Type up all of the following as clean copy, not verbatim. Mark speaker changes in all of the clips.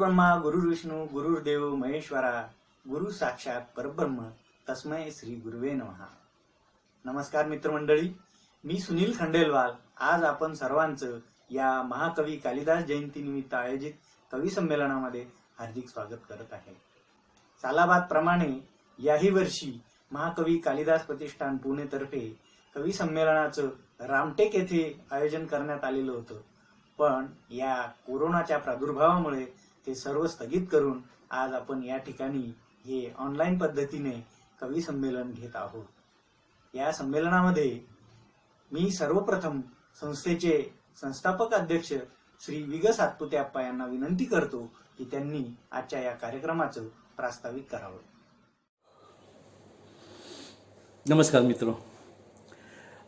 Speaker 1: ब्रह्मा गुरुर्विष्णू गुरुर्देव महेश्वरा गुरु साक्षात परब्रह्म तस्मै श्री गुरुवे नमः. नमस्कार मित्रमंडळी, मी सुनील खंडेलवाल. आज आपण सर्वांचं या महाकवी कालिदास जयंती निमित्त आयोजित कवी संमेलनामध्ये हार्दिक स्वागत करत आहे. सालाबाद प्रमाणे याही वर्षी महाकवी कालिदास प्रतिष्ठान पुणे तर्फे कवी संमेलनाचं रामटेक येथे आयोजन करण्यात आलेलं होतं. पण या कोरोनाच्या प्रादुर्भावामुळे ते सर्व स्थगित करून आज आपण या ठिकाणी हे ऑनलाईन पद्धतीने कवी संमेलन घेत आहोत. या संमेलनामध्ये मी सर्वप्रथम संस्थेचे संस्थापक अध्यक्ष श्री विग सातपुते अप्पा यांना विनंती करतो की त्यांनी आजच्या या कार्यक्रमाचं प्रास्ताविक करावं.
Speaker 2: नमस्कार मित्रो,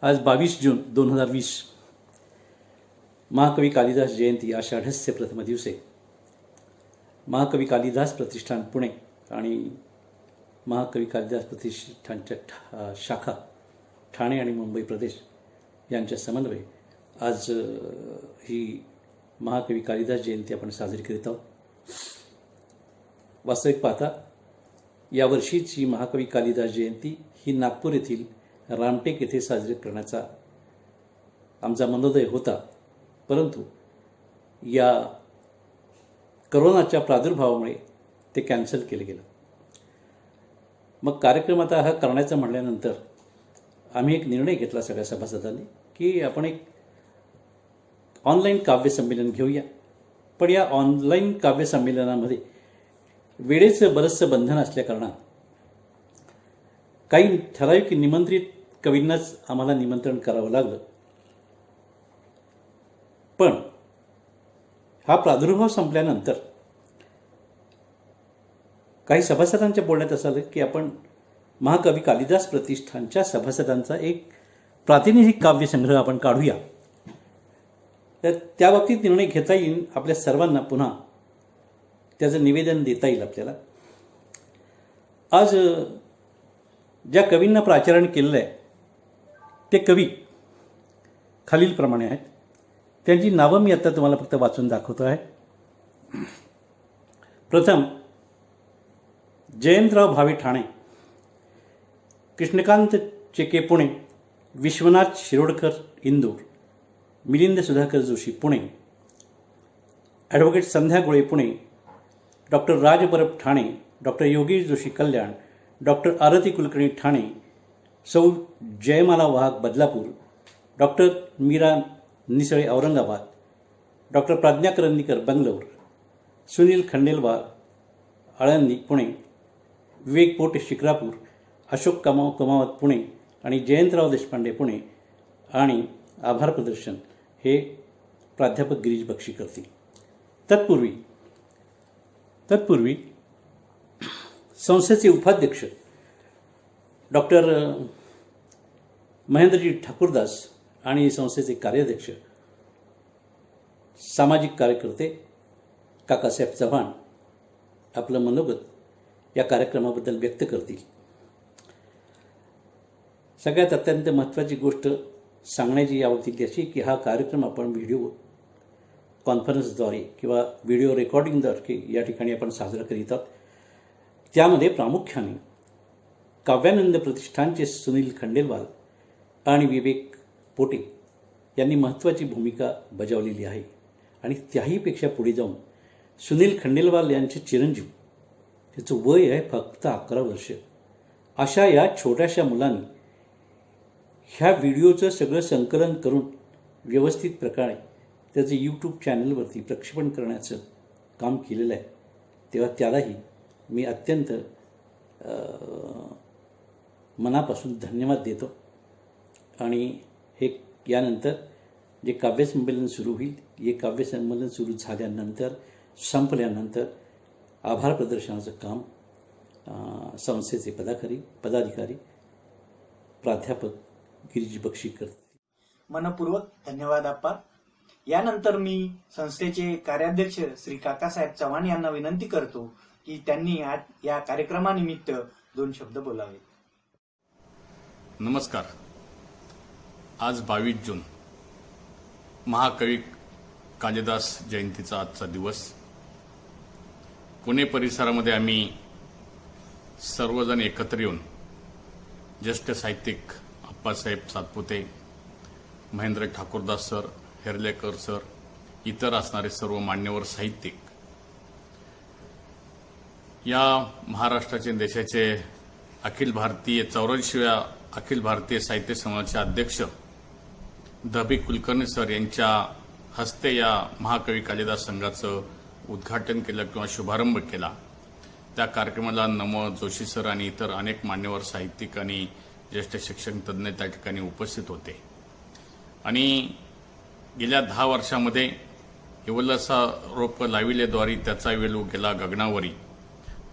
Speaker 2: आज 22 जून 2020 महाकवी कालिदास जयंती आषाढस्य प्रथम दिवसे महाकवी कालिदास प्रतिष्ठान पुणे आणि महाकवी कालिदास प्रतिष्ठानच्या शाखा ठाणे आणि मुंबई प्रदेश यांच्या समन्वय आज ही महाकवी कालिदास जयंती आपण साजरी करीत आहोत. वास्तविक पाहता यावर्षीची महाकवी कालिदास जयंती ही नागपूर येथील रामटेक येथे साजरी करण्याचा आमचा मनोदय होता, परंतु या करोनाच्या प्रादुर्भावामुळे ते कॅन्सल केले गेलं. मग कार्यक्रम आता हा करण्याचा म्हटल्यानंतर आम्ही एक निर्णय घेतला सगळ्या सभासदांनी की आपण एक ऑनलाईन काव्य संमेलन घेऊया. पण या ऑनलाईन काव्य संमेलनामध्ये वेळेचं बरंचसं बंधन असल्याकारणानं काही ठराविक निमंत्रित कवींनाच आम्हाला निमंत्रण करावं लागलं. पण हा प्रादुर्भाव संपल्यानंतर काही सभासदांच्या बोलण्यात असं आलं की आपण महाकवी कालिदास प्रतिष्ठानच्या सभासदांचा एक प्रातिनिधिक काव्यसंग्रह आपण काढूया. तर त्या बाबतीत निर्णय घेता येईल, आपल्या सर्वांना पुन्हा त्याचं निवेदन देता येईल आपल्याला. आज ज्या कवींना प्राचारण केलेलं आहे ते कवी खालीलप्रमाणे आहेत. त्यांची नावं मी आता तुम्हाला फक्त वाचून दाखवतो आहे. प्रथम जयंतराव भावे ठाणे, कृष्णकांत चेके पुणे, विश्वनाथ शिरोडकर इंदूर, मिलिंद सुधाकर जोशी पुणे, ॲडव्होकेट संध्या गोळे पुणे, डॉक्टर राज परब ठाणे, डॉक्टर योगेश जोशी कल्याण, डॉक्टर आरती कुलकर्णी ठाणे, सौ जयमाला वाहक बदलापूर, डॉक्टर मीरा निसळे औरंगाबाद, डॉक्टर प्राज्ञा करंदीकर बंगलोर, सुनील खंडेलवाल आळंदी पुणे, विवेक पोटे शिक्रापूर, अशोक कमावत पुणे आणि जयंतराव देशपांडे पुणे. आणि आभार प्रदर्शन हे प्राध्यापक गिरीश बक्षी करतील. तत्पूर्वी संस्थेचे उपाध्यक्ष डॉक्टर महेंद्रजी ठाकूरदास आणि संस्थेचे कार्याध्यक्ष सामाजिक कार्यकर्ते काकासाहेब चव्हाण आपलं मनोगत या कार्यक्रमाबद्दल व्यक्त करतील. सगळ्यात अत्यंत महत्त्वाची गोष्ट सांगण्याची याबाबतीत अशी की हा कार्यक्रम आपण व्हिडिओ कॉन्फरन्सद्वारे किंवा व्हिडिओ रेकॉर्डिंगद्वारे या ठिकाणी आपण साजरा करीत आहोत. त्यामध्ये प्रामुख्याने काव्यानंद प्रतिष्ठानचे सुनील खंडेलवाल आणि विवेक पोटे यांनी महत्त्वाची भूमिका बजावलेली आहे. आणि त्याहीपेक्षा पुढे जाऊन सुनील खंडेलवाल यांचे चिरंजीव, त्याचं वय आहे फक्त 11 वर्ष, अशा या छोट्याशा मुलांनी ह्या व्हिडिओचं सगळं संकलन करून व्यवस्थित प्रकारे त्याचं यूट्यूब चॅनलवरती प्रक्षेपण करण्याचं काम केलेलं आहे. तेव्हा त्यालाही मी अत्यंत मनापासून धन्यवाद देतो. आणि हे यानंतर जे काव्यसंमेलन सुरू होईल, हे काव्यसंमेलन सुरू झाल्यानंतर संपल्यानंतर आभार प्रदर्शनाचं काम संस्थेचे पदाधिकारी प्राध्यापक गिरीश बक्षी करतील.
Speaker 1: मनपूर्वक धन्यवाद आप्पा. यानंतर मी संस्थेचे कार्याध्यक्ष श्री काकासाहेब चव्हाण यांना विनंती करतो की त्यांनी आज या कार्यक्रमानिमित्त 2 शब्द बोलावे.
Speaker 3: नमस्कार. आज 22 जून महाकवी कालिदास जयंतीचा आजचा दिवस. पुणे परिसरामध्ये आम्ही सर्वजण एकत्र येऊन ज्येष्ठ साहित्यिक अप्पासाहेब सातपुते, महेंद्र ठाकूरदास सर, हेर्लेकर सर, इतर असणारे सर्व मान्यवर साहित्यिक, या महाराष्ट्राचे देशाचे अखिल भारतीय 84व्या अखिल भारतीय साहित्य संमेलनाचे अध्यक्ष द.बी. कुलकर्णी सर यांच्या हस्ते या महाकवी कालिदास संघाचं उद्घाटन केलं किंवा शुभारंभ केला. त्या कार्यक्रमाला नमो जोशी सर आणि इतर अनेक मान्यवर साहित्यिक आणि ज्येष्ठ शिक्षण तज्ज्ञ त्या ठिकाणी उपस्थित होते. आणि गेल्या 10 वर्षामध्ये हिवल्लासा रोप लाविलेद्वारी त्याचा वेलू गेला गगनावरी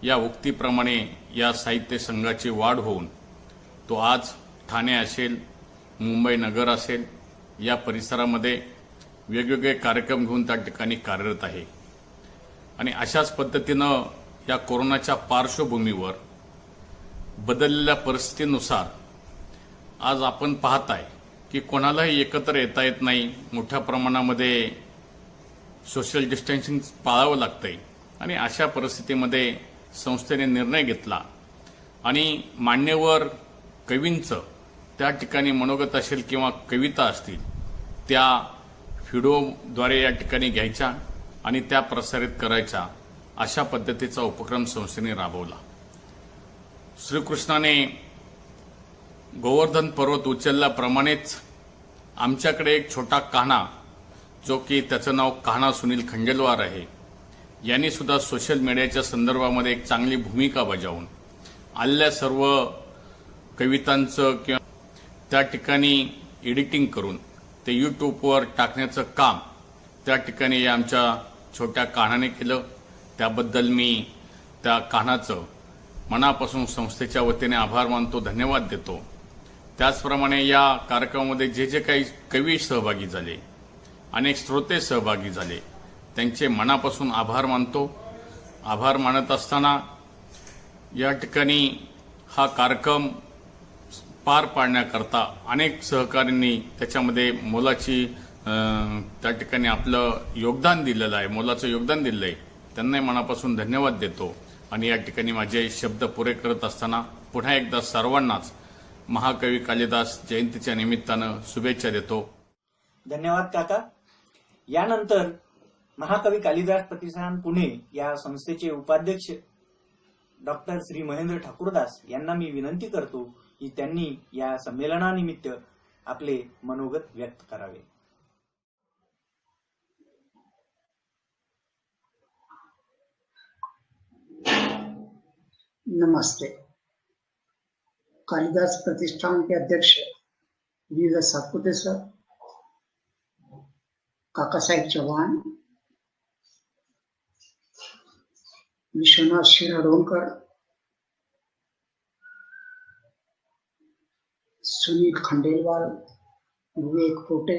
Speaker 3: या उक्तीप्रमाणे या साहित्य संघाची वाढ होऊन तो आज ठाणे असेल, मुंबई नगर असेल, या परिसरामध्ये वेगवेगळे कार्यक्रम घेऊन त्या ठिकाणी कार्यरत आहे. आणि अशाच पद्धतीनं या कोरोनाच्या पार्श्वभूमीवर बदललेल्या परिस्थितीनुसार आज आपण पाहताय की कोणालाही एकत्र येता येत नाही. मोठ्या प्रमाणामध्ये सोशल डिस्टन्सिंग पाळावं लागतंय. आणि अशा परिस्थितीमध्ये संस्थेने निर्णय घेतला आणि मान्यवर कवींचं त्या ठिकाणी मनोगत असेल किंवा कविता असतील त्या व्हिडिओद्वारे या ठिकाणी घ्यायच्या आणि त्या प्रसारित करायच्या, अशा पद्धतीचा उपक्रम संस्थेने राबवला. श्रीकृष्णाने गोवर्धन पर्वत उचलल्याप्रमाणेच आमच्याकडे एक छोटा कान्हा, जो की त्याचं नाव कान्हा सुनील खंडेलवाल आहे, यांनी सुद्धा सोशल मीडियाच्या संदर्भामध्ये एक चांगली भूमिका बजावून आलेल्या सर्व कवितांचं किंवा त्या ठिकाणी एडिटिंग करून ते यूट्यूबवर टाकण्याचं काम त्या ठिकाणी या आमच्या छोट्या कान्हाने केलं. त्याबद्दल मी त्या कान्हाचं मनापासून संस्थेच्या वतीने आभार मानतो, धन्यवाद देतो. त्याचप्रमाणे या कार्यक्रमामध्ये जे जे काही कवी सहभागी झाले, अनेक श्रोते सहभागी झाले, त्यांचे मनापासून आभार मानतो. आभार मानत असताना या ठिकाणी हा कार्यक्रम पार पाडण्याकरता अनेक सहकाऱ्यांनी त्याच्यामध्ये मोलाची त्या ठिकाणी आपलं योगदान दिलेलं आहे, मोलाचं योगदान दिलं आहे. त्यांनाही मनापासून धन्यवाद देतो. आणि या ठिकाणी माझे शब्द पुरे करत असताना पुन्हा एकदा सर्वांनाच महाकवी कालिदास जयंतीच्या निमित्तानं शुभेच्छा देतो.
Speaker 1: धन्यवाद काका. यानंतर महाकवी कालिदास प्रतिष्ठान पुणे या संस्थेचे उपाध्यक्ष डॉक्टर श्री महेंद्र ठाकूरदास यांना मी विनंती करतो की त्यांनी या संमेलनानिमित्त आपले मनोगत व्यक्त करावे.
Speaker 4: नमस्ते. कालिदास प्रतिष्ठान के अध्यक्ष वीर सातपुते सर, काका साहेब चव्हाण, विश्वनाथ शिराडोणकर, सुनील खंडेलवाल, विवेक पोटे,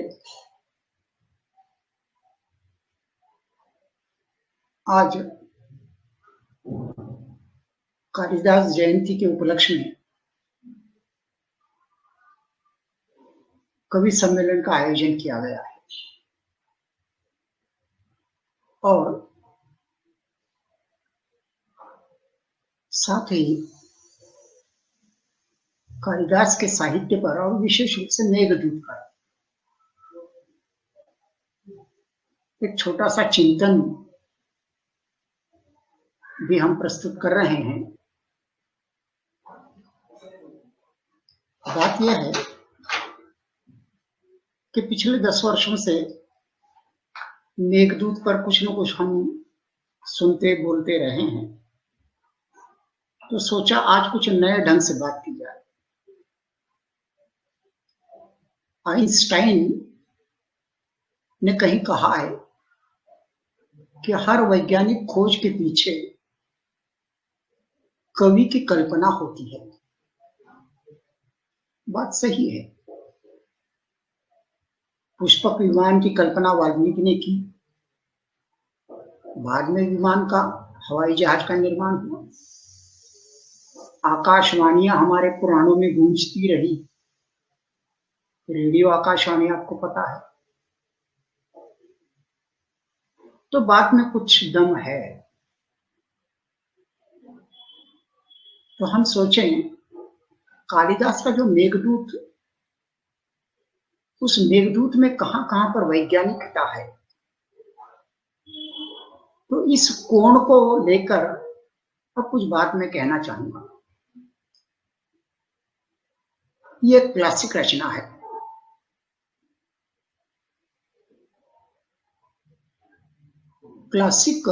Speaker 4: आज कालिदास जयंती के उपलक्ष्य में कवि सम्मेलन का आयोजन किया गया है और साथ ही कालिदास के साहित्य पर और विशेष रूप से मेघदूत पर एक छोटा सा चिंतन भी हम प्रस्तुत कर रहे हैं. बात यह है कि पिछले 10 वर्षों से मेघदूत पर कुछ न कुछ हम सुनते बोलते रहे हैं, तो सोचा आज कुछ नए ढंग से बात की जाए. आइंस्टाइन ने कहीं कहा है कि हर वैज्ञानिक खोज के पीछे कवि की कल्पना होती है. बात सही है. पुष्पक विमान की कल्पना वाल्मीकि ने की, बाद में विमान का, हवाई जहाज का निर्माण हुआ. आकाशवाणियां हमारे पुराणों में गूंजती रही. रेडियो आकाशवाणी आपको पता है. तो बात में कुछ दम है. तो हम सोचें कालिदास का जो मेघदूत, उस मेघदूत में कहां कहां पर वैज्ञानिकता है। तो इस कोण को लेकर अब कुछ बात मैं कहना चाहूंगा। ये क्लासिक रचना है। क्लासिक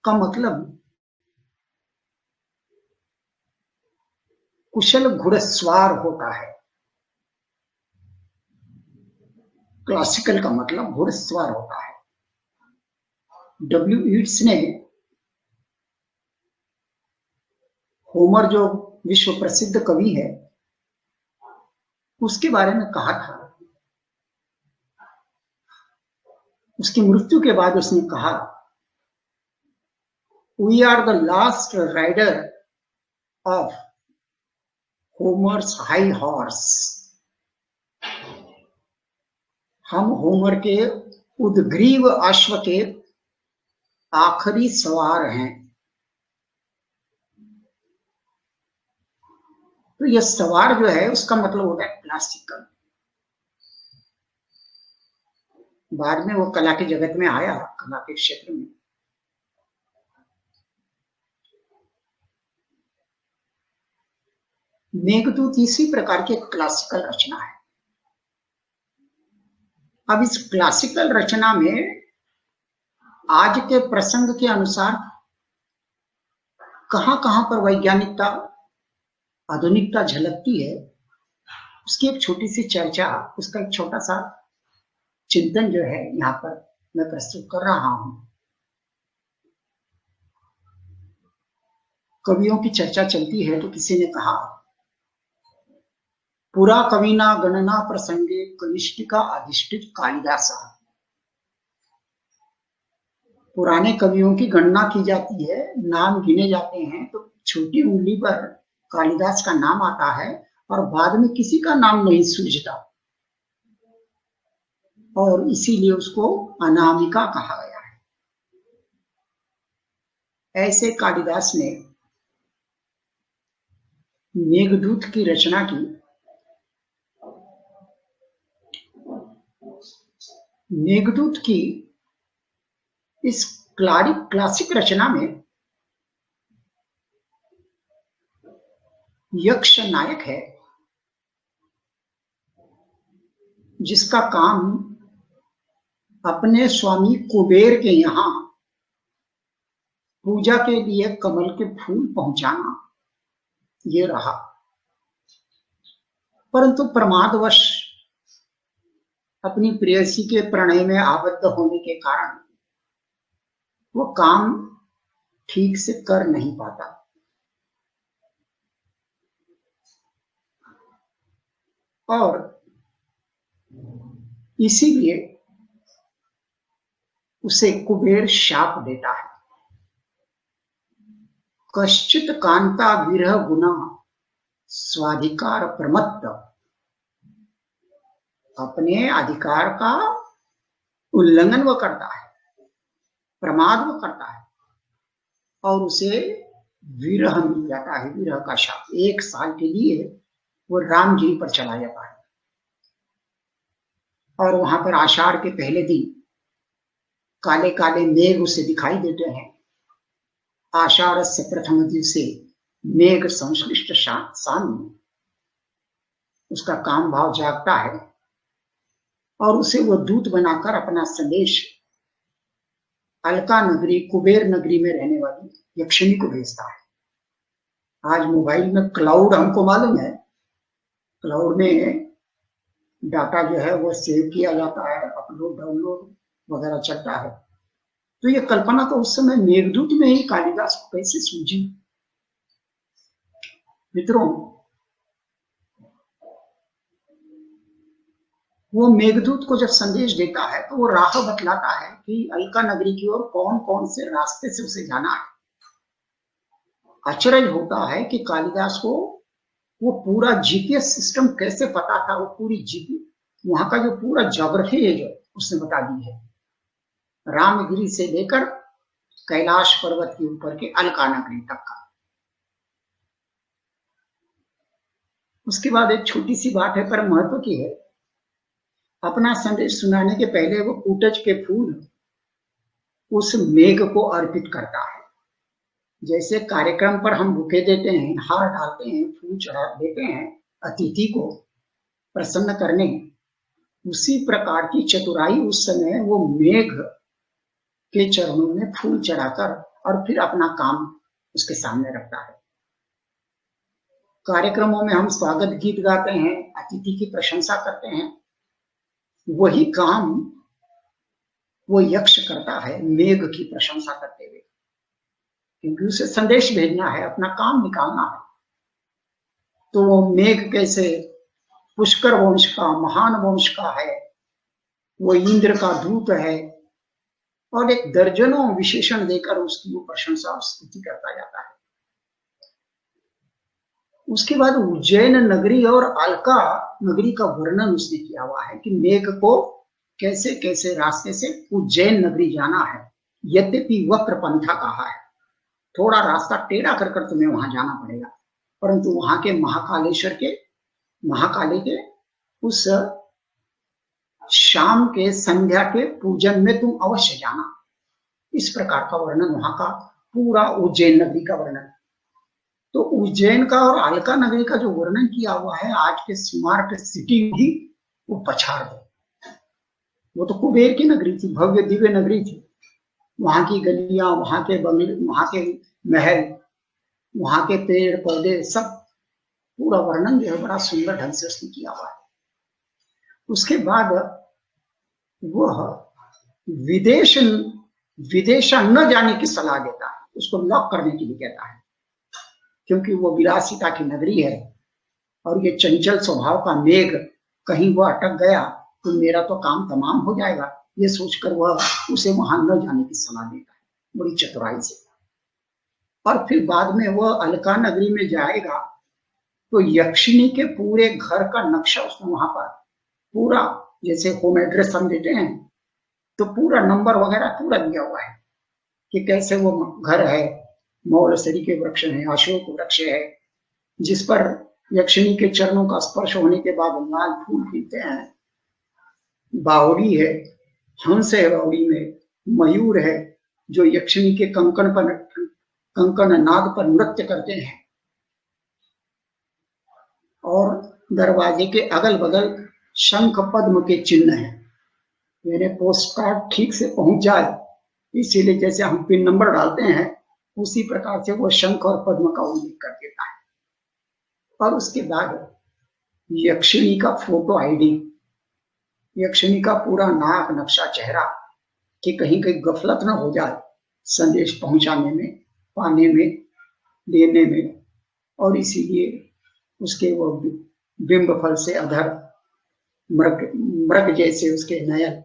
Speaker 4: का मतलब कुशल घुड़सवार होता है। क्लासिकल का मतलब घुड़सवार होता है। डब्ल्यू ईट्स ने होमर, जो विश्व प्रसिद्ध कवि है, उसके बारे में कहा था। उसकी मृत्यु के बाद उसने कहा, we are the last rider of Homer's high horse. हम होमर के उद्ग्रीव अश्व के आखिरी सवार हैं। तो यह सवार जो है उसका मतलब होता है क्लासिकल। बाद में वो कला के जगत में आया, कला के क्षेत्र में। मेघदूत इसी प्रकार की एक क्लासिकल रचना है। अब इस क्लासिकल रचना में आज के प्रसंग के अनुसार कहां कहां पर वैज्ञानिकता, आधुनिकता झलकती है, उसकी एक छोटी सी चर्चा, उसका एक छोटा सा चिंतन जो है यहाँ पर मैं प्रस्तुत कर रहा हूं। कवियों की चर्चा चलती है तो किसी ने कहा, पुरा कविना गणना प्रसंगे कनिष्ठिका अधिष्ठित कालिदास। पुराने कवियों की गणना की जाती है, नाम गिने जाते हैं, तो छोटी उंगली पर कालिदास का नाम आता है और बाद में किसी का नाम नहीं सूझता, और इसीलिए उसको अनामिका कहा गया है। ऐसे कालिदास ने मेघदूत की रचना की। मेघदूत की इस क्लासिक रचना में यक्ष नायक है, जिसका काम अपने स्वामी कुबेर के यहां पूजा के लिए कमल के फूल पहुंचाना ये रहा। परंतु प्रमादवश अपनी प्रेयसी के प्रणय में आबद्ध होने के कारण वो काम ठीक से कर नहीं पाता। और इसीलिए उसे कुबेर शाप देता है। कश्चित कांता विरह गुना स्वाधिकार प्रमत्त। अपने अधिकार का उल्लंघन वो करता है, प्रमाद वो करता है, और उसे विरह मिल जाता है, विरह का शाप। 1 साल के लिए वो राम जी पर चला जाता है। और वहां पर आषाढ़ के पहले दिन काले काले मेघ उसे दिखाई देते हैं। आषाढ़ से प्रथम दिवसे मेघ संश्लिष्ट शाम में उसका काम भाव जागता है और उसे वो दूत बनाकर अपना संदेश अलका नगरी, कुबेर नगरी में रहने वाली यक्षिणी को भेजता है। आज मोबाइल में क्लाउड हमको मालूम है, क्लाउड में डाटा जो है वो सेव किया जाता है, अपलोड डाउनलोड वगैरह चलता है। तो ये कल्पना तो उस समय मेघदूत में ही कालिदास को कैसे सूझी। मित्रों, वो मेघदूत को जब संदेश देता है तो वो राह बतलाता है कि अलका नगरी की ओर कौन कौन से रास्ते से उसे जाना है। आश्चर्य होता है कि कालिदास को वो पूरा जीपीएस सिस्टम कैसे पता था। वो पूरी जीपी वहां का जो पूरा ज्योग्राफी है जो उसने बता दी है, रामगिरी से लेकर कैलाश पर्वत के ऊपर के अलका नगरी तक का। उसके बाद एक छोटी सी बात है पर महत्व की है। अपना संदेश सुनाने के पहले वो कूटज के फूल उस मेघ को अर्पित करता है। जैसे कार्यक्रम पर हम बुके देते हैं, हार डालते हैं, फूल चढ़ा देते हैं अतिथि को प्रसन्न करने, उसी प्रकार की चतुराई उस समय वो मेघ के चरणों में फूल चढ़ाकर और फिर अपना काम उसके सामने रखता है। कार्यक्रमों में हम स्वागत गीत गाते हैं, अतिथि की प्रशंसा करते हैं, वही काम वो यक्ष करता है मेघ की प्रशंसा करते हुए, क्योंकि उसे संदेश भेजना है, अपना काम निकालना है। तो वो मेघ कैसे पुष्कर वंश का, महान वंश का है, वो इंद्र का दूत है, और एक दर्जनों विशेषण देकर उसकी वो प्रशंसा और स्तुति करता जाता है। उसके बाद उज्जैन नगरी और अलका नगरी का वर्णन उसने किया हुआ है कि मेघ को कैसे कैसे रास्ते से उज्जैन नगरी जाना है। यद्यपि वक्र पंथा कहा है, थोड़ा रास्ता टेढ़ा कर कर तुम्हें वहां जाना पड़ेगा, परंतु वहां के महाकालेश्वर के, महाकाली के उस शाम के संध्या के पूजन में तुम अवश्य जाना। इस प्रकार का वर्णन वहां का पूरा उज्जैन नगरी का वर्णन। तो उज्जैन का और अलका नगरी का जो वर्णन किया हुआ है, आज के स्मार्ट सिटी भी वो पछाड़ दे। वो तो कुबेर की नगरी थी, भव्य दिव्य नगरी थी। वहां की गलियां, वहां के बंगले, वहां के महल, वहां के पेड़ पौधे, सब पूरा वर्णन जो है बड़ा सुंदर ढंग से उसने किया हुआ है। उसके बाद वह विदेश न जाने की सलाह देता है, उसको लॉक करने के लिए कहता है, क्योंकि वो विलासिता की नगरी है और ये चंचल स्वभाव का मेघ कहीं वह अटक गया तो मेरा तो काम तमाम हो जाएगा, ये सोचकर वह उसे वहां न जाने की सलाह देता है बड़ी चतुराई से। और फिर बाद में वह अलका नगरी में जाएगा तो यक्षिणी के पूरे घर का नक्शा उसने वहां पर पूरा, जैसे होम एड्रेस हम देते हैं तो पूरा नंबर वगैरह पूरा दिया हुआ है कि कैसे वो घर है, मौलसरी के वृक्ष है, अशोक वृक्ष है, जिस पर यक्षिणी के चरणों का स्पर्श होने के बाद लाल फूल खिलते हैं, बावड़ी है, हंस है, बावड़ी में मयूर है जो यक्षिणी के कंकण नाद पर नृत्य करते हैं, और दरवाजे के अगल बगल शंख पद्म के चिन्ह हैं। यानी पोस्ट कार्ड ठीक से पहुंच जाए, इसीलिए जैसे हम पिन नंबर डालते हैं उसी प्रकार से वो शंख और पद्म का उल्लेख कर देता है। और उसके बाद यक्षिणी का फोटो आईडी, यक्षिणी का पूरा नाक नक्शा चेहरा, कि कहीं कहीं गफलत न हो जाए संदेश पहुंचाने में, पाने में, लेने में। और इसीलिए उसके वो बिंब फल से अधर, मृग जैसे उसके नयन,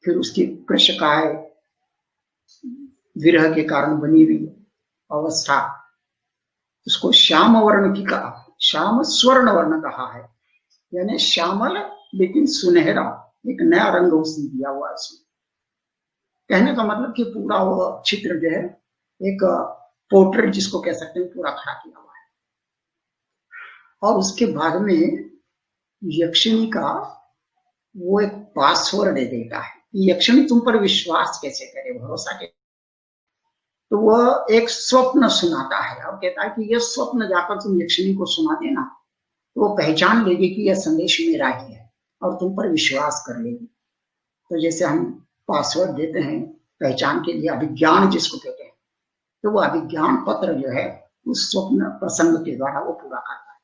Speaker 4: फिर उसकी कृशकाय, विरह के कारण बनी हुई अवस्था, उसको श्याम वर्ण की कहा, श्याम स्वर्ण वर्ण कहा है, यानी श्यामल लेकिन सुनहरा, एक नया रंग उसने दिया हुआ है। कहने का मतलब कि पूरा वो चित्र जो है एक पोर्ट्रेट जिसको कह सकते हैं पूरा खड़ा किया हुआ है। और उसके बाद में यक्षिणी का वो एक पासवर्ड दे देता है, यक्षिणी तुम पर विश्वास कैसे करे, भरोसा कैसे। तो वह एक स्वप्न सुनाता है और कहता है कि यह स्वप्न जाकर तुम यक्षिणी को सुना देना तो वो पहचान लेगी कि यह संदेश मेरा ही है और तुम पर विश्वास कर लेगी। तो जैसे हम पासवर्ड देते हैं पहचान के लिए, अभिज्ञान जिसको कहते हैं, तो वो अभिज्ञान पत्र जो है उस स्वप्न प्रसंग के द्वारा वो पूरा करता है।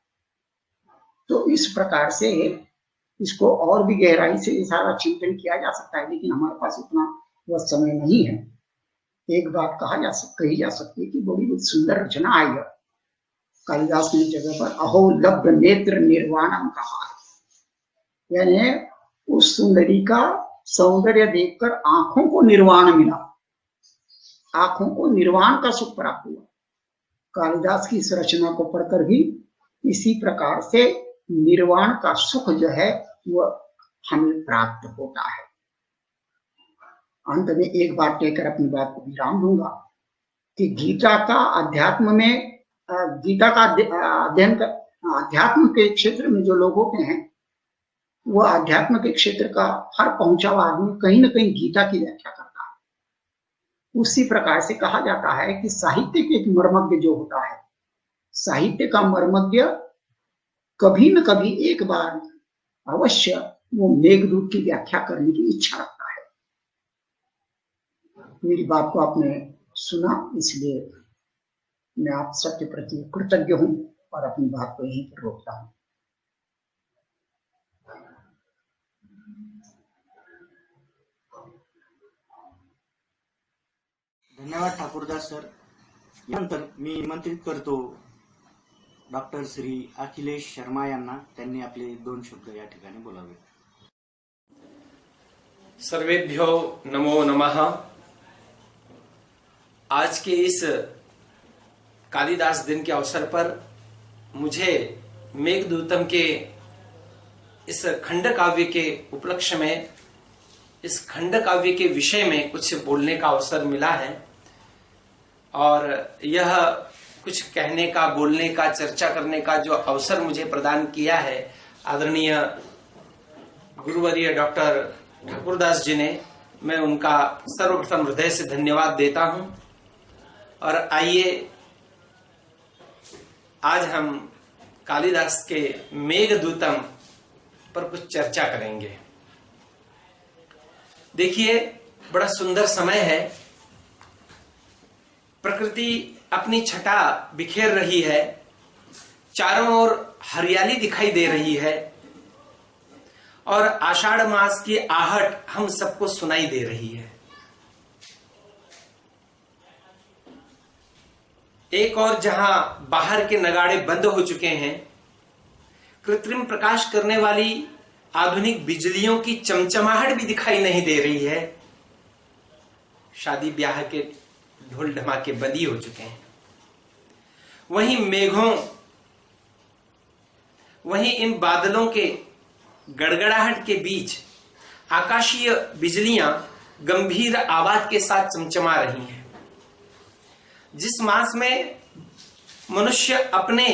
Speaker 4: तो इस प्रकार से इसको और भी गहराई से ये सारा चिंतन किया जा सकता है, लेकिन हमारे पास उतना वह समय नहीं है। एक बात कही जा सकती है कि बड़ी सुंदर रचना आई है। कालिदास ने जगह पर अहो लब्ध नेत्र निर्वाणम कहा है, यानी उस सुंदरी का सौंदर्य देखकर आंखों को निर्वाण मिला, आंखों को निर्वाण का सुख प्राप्त हुआ। कालिदास की इस रचना को पढ़कर भी इसी प्रकार से निर्वाण का सुख जो है वह हमें प्राप्त होता है। अंत में एक बात कहकर अपनी बात को विराम दूंगा कि गीता का अध्यात्म में, गीता का अध्ययन अध्यात्म के क्षेत्र में जो लोग होते हैं, वो अध्यात्म के क्षेत्र का हर पहुंचा हुआ आदमी कहीं ना कहीं गीता की व्याख्या करता है। उसी प्रकार से कहा जाता है कि साहित्य के एक मर्मज्ञ जो होता है, साहित्य का मर्मज्ञ कभी न कभी एक बार अवश्य वो मेघदूत की व्याख्या करने की इच्छा रखता है। मेरी बात को आपने सुना, इसलिए मैं आप सबके प्रति कृतज्ञ हूं और अपनी बात को यहीं पर रोकता हूं।
Speaker 1: धन्यवाद ठाकूरदास सर. यानंतर मी निमंत्रित करतो डॉक्टर श्री अखिलेश शर्मा यांना. त्यांनी आपले 2 शब्द या ठिकाणी बोलावे.
Speaker 5: सर्वेभ्यो नमो नमः. आज के इस कालिदास दिन के अवसर पर मुझे मेघदूतम के इस खंड काव्य के उपलक्ष्य में, इस खंड काव्य के विषय में कुछ बोलने का अवसर मिला है और यह कुछ कहने का, बोलने का, चर्चा करने का जो अवसर मुझे प्रदान किया है आदरणीय गुरुवर्य डॉक्टर ठाकुरदास जी ने, मैं उनका सर्वप्रथम हृदय से धन्यवाद देता हूं। और आइए आज हम कालिदास के मेघदूतम पर कुछ चर्चा करेंगे। देखिए, बड़ा सुंदर समय है, प्रकृति अपनी छटा बिखेर रही है, चारों ओर हरियाली दिखाई दे रही है और आषाढ़ मास की आहट हम सबको सुनाई दे रही है। एक और जहां बाहर के नगाड़े बंद हो चुके हैं, कृत्रिम प्रकाश करने वाली आधुनिक बिजलियों की चमचमाहट भी दिखाई नहीं दे रही है, शादी ब्याह के ढोल ढमाके बंदी हो चुके हैं, वहीं मेघों, वहीं इन बादलों के गड़गड़ाहट के बीच आकाशीय बिजलियां गंभीर आवाज के साथ चमचमा रही हैं। जिस मास में मनुष्य अपने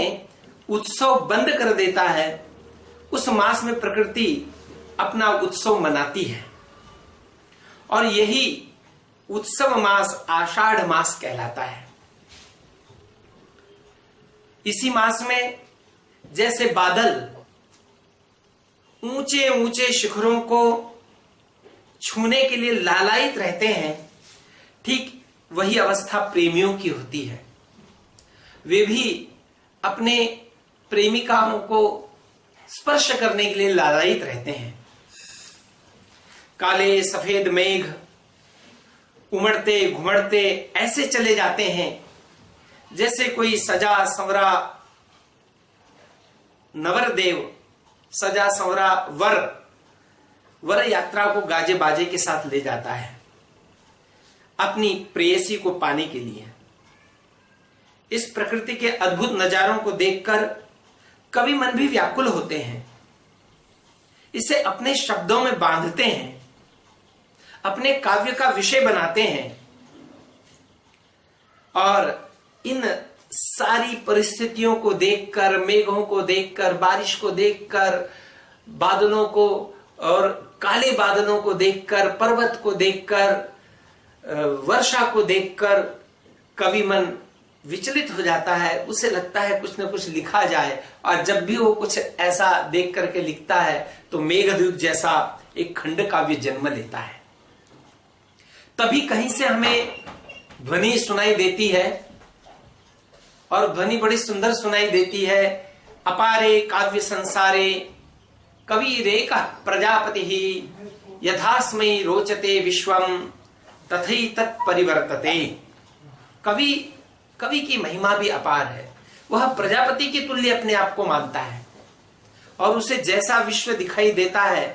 Speaker 5: उत्सव बंद कर देता है, उस मास में प्रकृति अपना उत्सव मनाती है और यही उत्सव मास आषाढ़ मास कहलाता है। इसी मास में जैसे बादल ऊंचे ऊंचे शिखरों को छूने के लिए लालायित रहते हैं, ठीक वही अवस्था प्रेमियों की होती है। वे भी अपने प्रेमिकाओं को स्पर्श करने के लिए लालायित रहते हैं। काले सफेद मेघ उमड़ते घुमड़ते ऐसे चले जाते हैं जैसे कोई सजा संवरा नवरदेव, सजा संवरा वर यात्रा को गाजे बाजे के साथ ले जाता है अपनी प्रेयसी को पाने के लिए। इस प्रकृति के अद्भुत नजारों को देखकर कवि मन भी व्याकुल होते हैं, इसे अपने शब्दों में बांधते हैं, अपने काव्य का विषय बनाते हैं और इन सारी परिस्थितियों को देखकर, मेघों को देखकर, बारिश को देखकर, बादलों को और काले बादलों को देखकर, पर्वत को देखकर, वर्षा को देखकर कवि मन विचलित हो जाता है। उसे लगता है कुछ न कुछ लिखा जाए, और जब भी वो कुछ ऐसा देख करके लिखता है तो मेघदूत जैसा एक खंड काव्य जन्म लेता है। तभी कहीं से हमें ध्वनि सुनाई देती है और ध्वनि बड़ी सुंदर सुनाई देती है। अपारे काव्य संसारे कवि रेक प्रजापति ही यथास्मै रोचते विश्वम तथै तत् परिवर्तते। कवि की महिमा भी अपार है। वह प्रजापति के तुल्य अपने आप को मानता है और उसे जैसा विश्व दिखाई देता है,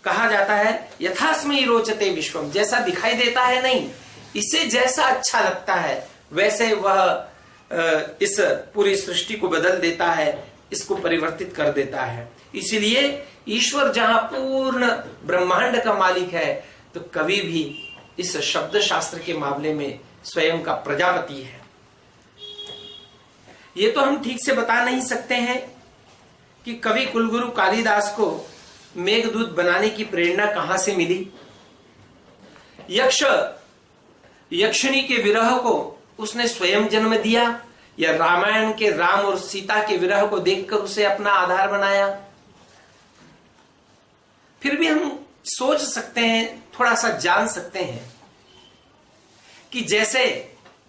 Speaker 5: कहा जाता है यथास्मै रोचते विश्वम, जैसा दिखाई देता है नहीं, इसे जैसा अच्छा लगता है वैसे वह इस पूरी सृष्टि को बदल देता है, इसको परिवर्तित कर देता है। इसलिए ईश्वर जहां पूर्ण ब्रह्मांड का मालिक है, तो कवि भी इस शब्द शास्त्र के मामले में स्वयं का प्रजापति है। ये तो हम ठीक से बता नहीं सकते हैं कि कवि कुलगुरु कालिदास को मेघदूत बनाने की प्रेरणा कहां से मिली। यक्ष यक्षिणी के विरह को उसने स्वयं जन्म दिया या रामायण के राम और सीता के विरह को देखकर उसे अपना आधार बनाया। फिर भी हम सोच सकते हैं, थोड़ा सा जान सकते हैं कि जैसे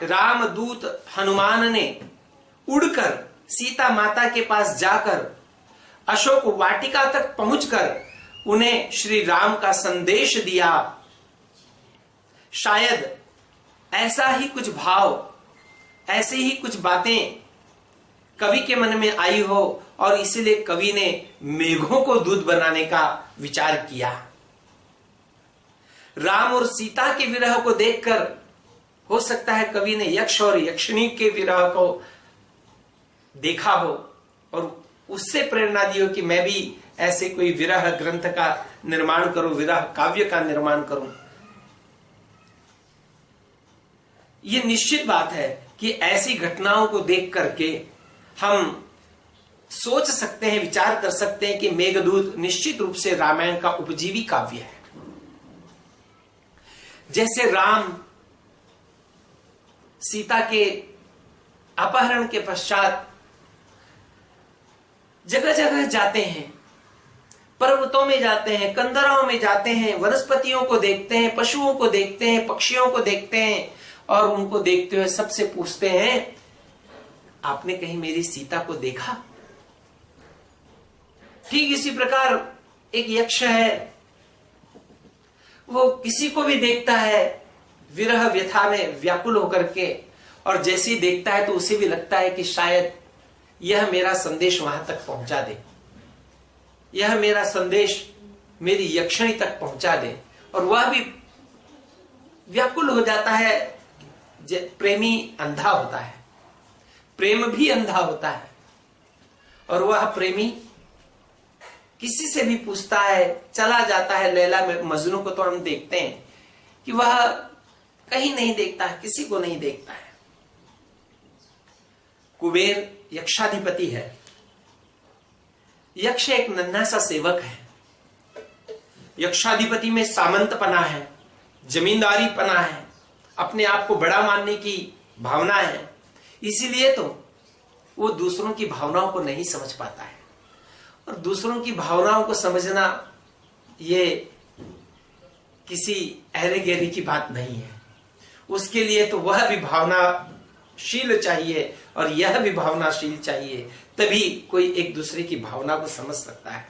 Speaker 5: रामदूत हनुमान ने उड़कर सीता माता के पास जाकर अशोक वाटिका तक पहुंचकर उन्हें श्री राम का संदेश दिया, शायद ऐसा ही कुछ भाव, ऐसे ही कुछ बातें कवि के मन में आई हो और इसीलिए कवि ने मेघों को दूत बनाने का विचार किया। राम और सीता के विरह को देखकर हो सकता है कवि ने यक्ष और यक्षिणी के विरह को देखा हो और उससे प्रेरणा दी हो कि मैं भी ऐसे कोई विरह ग्रंथ का निर्माण करूं, विरह काव्य का निर्माण करूं। यह निश्चित बात है कि ऐसी घटनाओं को देख करके हम सोच सकते हैं, विचार कर सकते हैं कि मेघदूत निश्चित रूप से रामायण का उपजीवी काव्य है। जैसे राम सीता के अपहरण के पश्चात जगह जगह जाते हैं, पर्वतों में जाते हैं, कंदराओं में जाते हैं, वनस्पतियों को देखते हैं, पशुओं को देखते हैं, पक्षियों को देखते हैं और उनको देखते हुए सबसे पूछते हैं, आपने कहीं मेरी सीता को देखा? ठीक इसी प्रकार एक यक्ष है, वो किसी को भी देखता है विरह व्यथा में व्याकुल होकर के, और जैसे ही देखता है तो उसे भी लगता है कि शायद यह मेरा संदेश वहां तक पहुंचा दे, यह मेरा संदेश मेरी यक्षिणी तक पहुंचा दे, और वह भी व्याकुल हो जाता है। प्रेमी अंधा होता है, प्रेम भी अंधा होता है, और वह प्रेमी किसी से भी पूछता है, चला जाता है। लैला मजनू को तो हम देखते हैं कि वह कहीं नहीं देखता है, किसी को नहीं देखता है। कुबेर यक्षाधिपति है, यक्ष एक नन्हा सा सेवक है। यक्षाधिपति में सामंतपना है, जमींदारीपना है, अपने आप को बड़ा मानने की भावना है, इसीलिए तो वो दूसरों की भावनाओं को नहीं समझ पाता है। और दूसरों की भावनाओं को समझना ये किसी अहरे गहरे की बात नहीं है। उसके लिए तो वह भी भावनाशील चाहिए और यह भी भावनाशील चाहिए, तभी कोई एक दूसरे की भावना को समझ सकता है।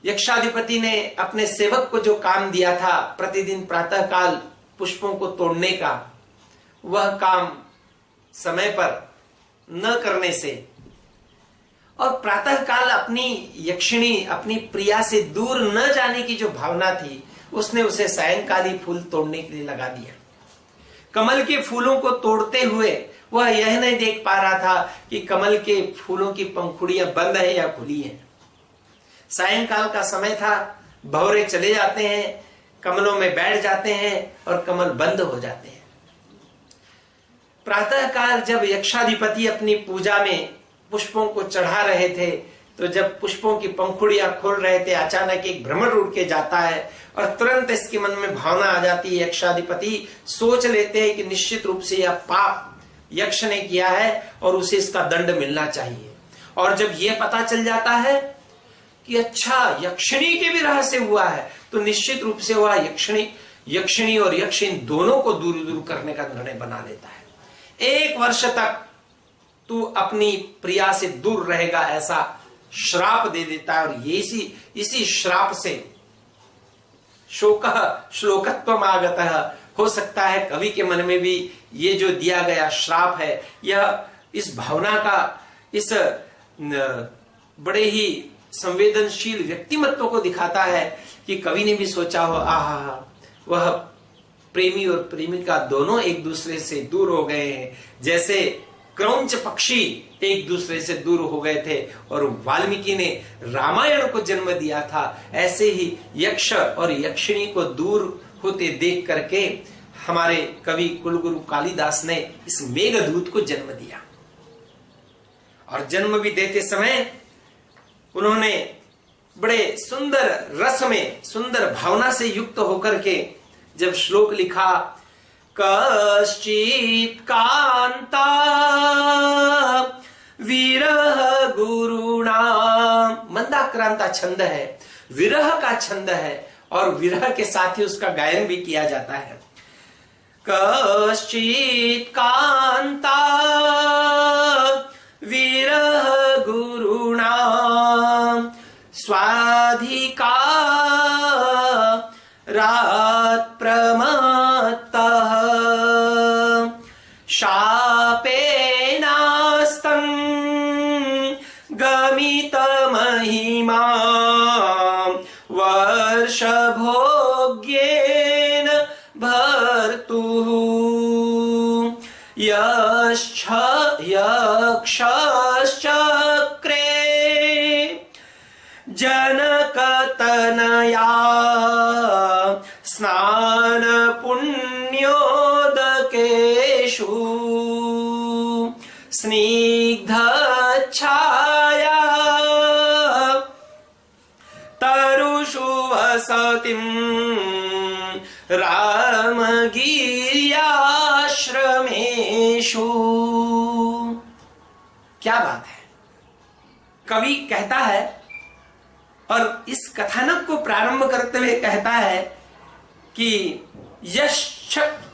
Speaker 5: यक्षाधिपति ने अपने सेवक को जो काम दिया था प्रतिदिन प्रातःकाल पुष्पों को तोड़ने का, वह काम समय पर न करने से और प्रातःकाल अपनी यक्षिणी, अपनी प्रिया से दूर न जाने की जो भावना थी, उसने उसे सायंकाली फूल तोड़ने के लिए लगा दिया। कमल के फूलों को तोड़ते हुए वह यह नहीं देख पा रहा था कि कमल के फूलों की पंखुड़ियां बंद है या खुली है। सायंकाल का समय था, भंवरे चले जाते हैं, कमलों में बैठ जाते हैं और कमल बंद हो जाते हैं। प्रातःकाल जब यक्षाधिपति अपनी पूजा में पुष्पों को चढ़ा रहे थे, तो जब पुष्पों की पंखुड़ियां खोल रहे थे, अचानक एक भ्रमर उड़ के जाता है और तुरंत इसके मन में भावना आ जाती है। यक्षाधिपति सोच लेते हैं कि निश्चित रूप से यह पाप यक्ष ने किया है और उसे इसका दंड मिलना चाहिए। और जब यह पता चल जाता है कि अच्छा यक्षिणी के विरह से हुआ है, तो निश्चित रूप से वह यक्षिणी और यक्षिणी दोनों को दूर दूर करने का निर्णय बना लेता है। 1 वर्ष तक तू अपनी प्रिया से दूर रहेगा, ऐसा श्राप दे देता है। और ये इसी श्राप से शोकः श्लोकत्वम् आगतः, हो सकता है कवि के मन में भी ये जो दिया गया श्राप है, यह इस भावना का, इस बड़े ही संवेदनशील व्यक्तिमत्व को दिखाता है कि कवि ने भी सोचा हो, आहा, वह प्रेमी और प्रेमिका दोनों एक दूसरे से दूर हो गए हैं। जैसे क्रौंच पक्षी एक दूसरे से दूर हो गए थे और वाल्मीकि ने रामायण को जन्म दिया था, ऐसे ही यक्ष और यक्षिणी को दूर होते देख करके हमारे कवि कुलगुरु कालिदास ने इस मेघदूत को जन्म दिया। और जन्म भी देते समय उन्होंने बड़े सुंदर रस में, सुंदर भावना से युक्त होकर के जब श्लोक लिखा, कश्चित् कांता विरह गुरुणा, मंदाक्रांता छंद है, विरह का छंद है और विरह के साथ ही उसका गायन भी किया जाता है। कश्चित् कांता विरह गुरुणा स्वाधिका रात प्रमत्तः शापेनास्तं गमित महिमा वर्षभोग्येन भर्तुः यक्षश्चक्रे जनकतनया स्नान पुण्योदकेषु स्निग्धच्छाया तरुषु वसतिं रामगिर्याश्रमेषु। क्या बात है! कवि कहता है और इस कथानक को प्रारंभ करते हुए कहता है कि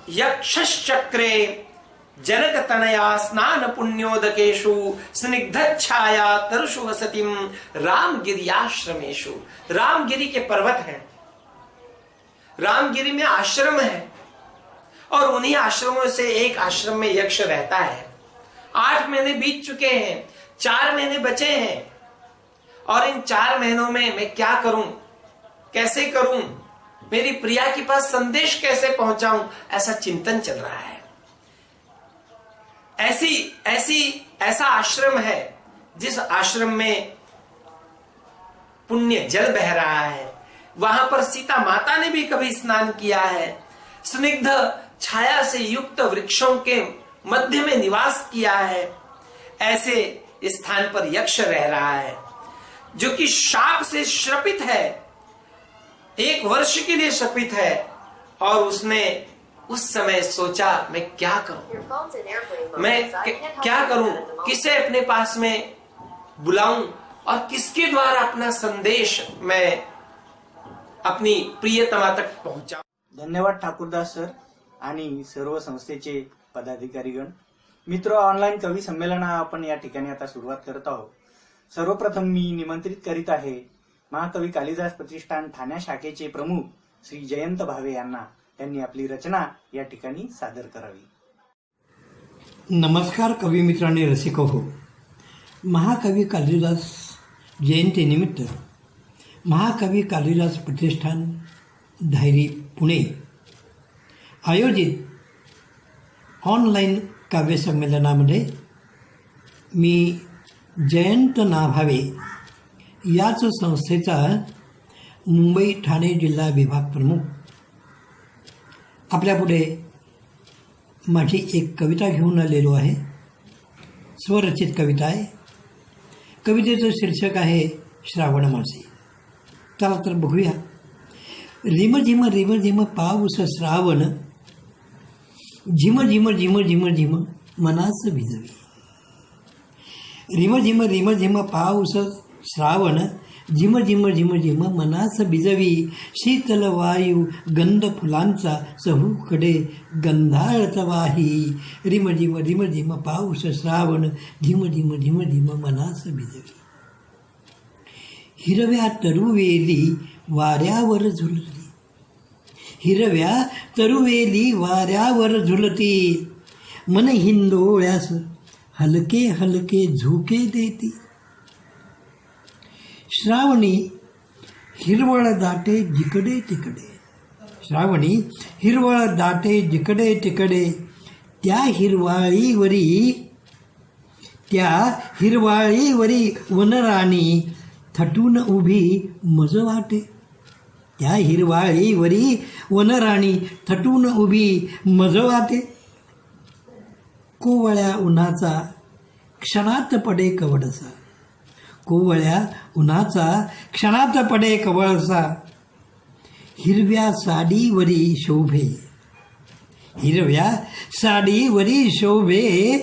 Speaker 5: यक्षश्चक्रे जनक तनया स्नान पुण्योदकेषु स्निग्धच्छाया तरुषु वसतिम रामगिर्याश्रमेषु। रामगिरी के पर्वत हैं, रामगिरी में आश्रम है और उन्हीं आश्रमों से एक आश्रम में यक्ष रहता है। 8 महीने बीत चुके हैं, 4 महीने बचे हैं और इन 4 महीनों में मैं क्या करूं, कैसे करूं, मेरी प्रिया के पास संदेश कैसे पहुंचाऊं, ऐसा चिंतन चल रहा है। ऐसा आश्रम है जिस आश्रम में पुण्य जल बह रहा है, वहां पर सीता माता ने भी कभी स्नान किया है, स्निग्ध छाया से युक्त वृक्षों के मध्य में निवास किया है। ऐसे स्थान पर यक्ष रह रहा है जो कि शाप से श्रपित है, 1 वर्ष के लिए श्रपित है और उसने उस समय सोचा मैं क्या करूं, मैं क्या करूं, किसे अपने पास में बुलाऊं और किसके द्वारा अपना संदेश मैं अपनी प्रियतमा तक पहुंचाऊं।
Speaker 1: धन्यवाद ठाकूरदास सर आणि सर्व संस्थेचे पदाधिकारीगण. मित्र, ऑनलाईन कवी संमेलन आपण या ठिकाणी आता सुरुवात करत आहोत. सर्वप्रथम मी निमंत्रित करीत आहे महाकवी कालिदास प्रतिष्ठान ठाणे शाखेचे प्रमुख श्री जयंत भावे यांना. त्यांनी आपली रचना या ठिकाणी सादर करावी.
Speaker 6: नमस्कार कवी मित्रांनी रसिको हो. महाकवी कालिदास जयंतीनिमित्त महाकवी कालिदास प्रतिष्ठान धायरी पुणे आयोजित ऑनलाईन काव्यसंमेलनामध्ये मी जयंत नाभावे याच संस्थेचा मुंबई ठाणे जिल्हा विभाग प्रमुख आपल्यापुढे माझी एक कविता घेऊन आलेलो आहे. स्वरचित कविता आहे. कवितेचं शीर्षक आहे श्रावण मासी. चला तर बघूया. रिम झिम रिम पाऊस श्रावण, झिम झिम झिम झिम झिम मनास भिजवी. रिम झिम पाऊस श्रावण, झिम झिम झिम झिम मनास भिजवी. शीतल वायू गंध फुलांचा चहूकडे गंधाळत वाही. रिम झिम पाऊस श्रावण, झिम झिम झिम झिम मनास भिजवी. हिरव्या तरुवेली वाऱ्यावर झुलती, हिरव्या तरुवेली वाऱ्यावर झुलती. मन हिंदोळ्यास हलके हलके झोके देती. श्रावणी हिरवळ दाटे जिकडे तिकडे, श्रावणी हिरवळ दाटे जिकडे तिकडे. त्या हिरवाळीवरी वनराणी थटून उभी मज वाटे. त्या हिरवाळीवरी वनराणी थटून उभी मज वाटे. कोवळ्या उन्हाचा क्षणात पडे कवडसा, कोवळ्या उन्हाचा क्षणात पडे कवळसा, हिरव्या साडीवरी शोभे, हिरव्या साडीवरी शोभे,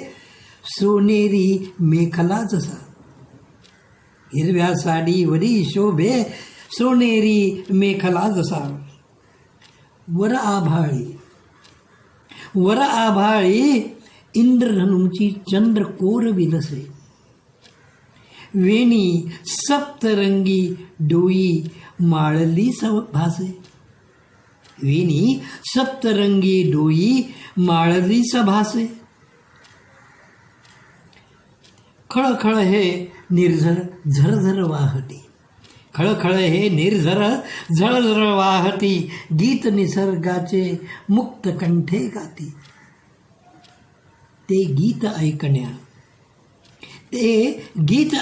Speaker 6: सोनेरी मेखला जसा, हिरव्या साडीवरी शोभे, सोनेरी मेखला जसा, वर आभाळी इंद्रधनुची चंद्रकोर विलसे, वेणी सप्तरंगी डोई माळली भासे, वेणी सप्तरंगी डोई माळली भासे, खळखळ हे निर्झर झरझर वाहती, खळखळ हे निर्झर झरझर वाहती, गीत निसर्गाचे मुक्त कंठे गाती, ते गीत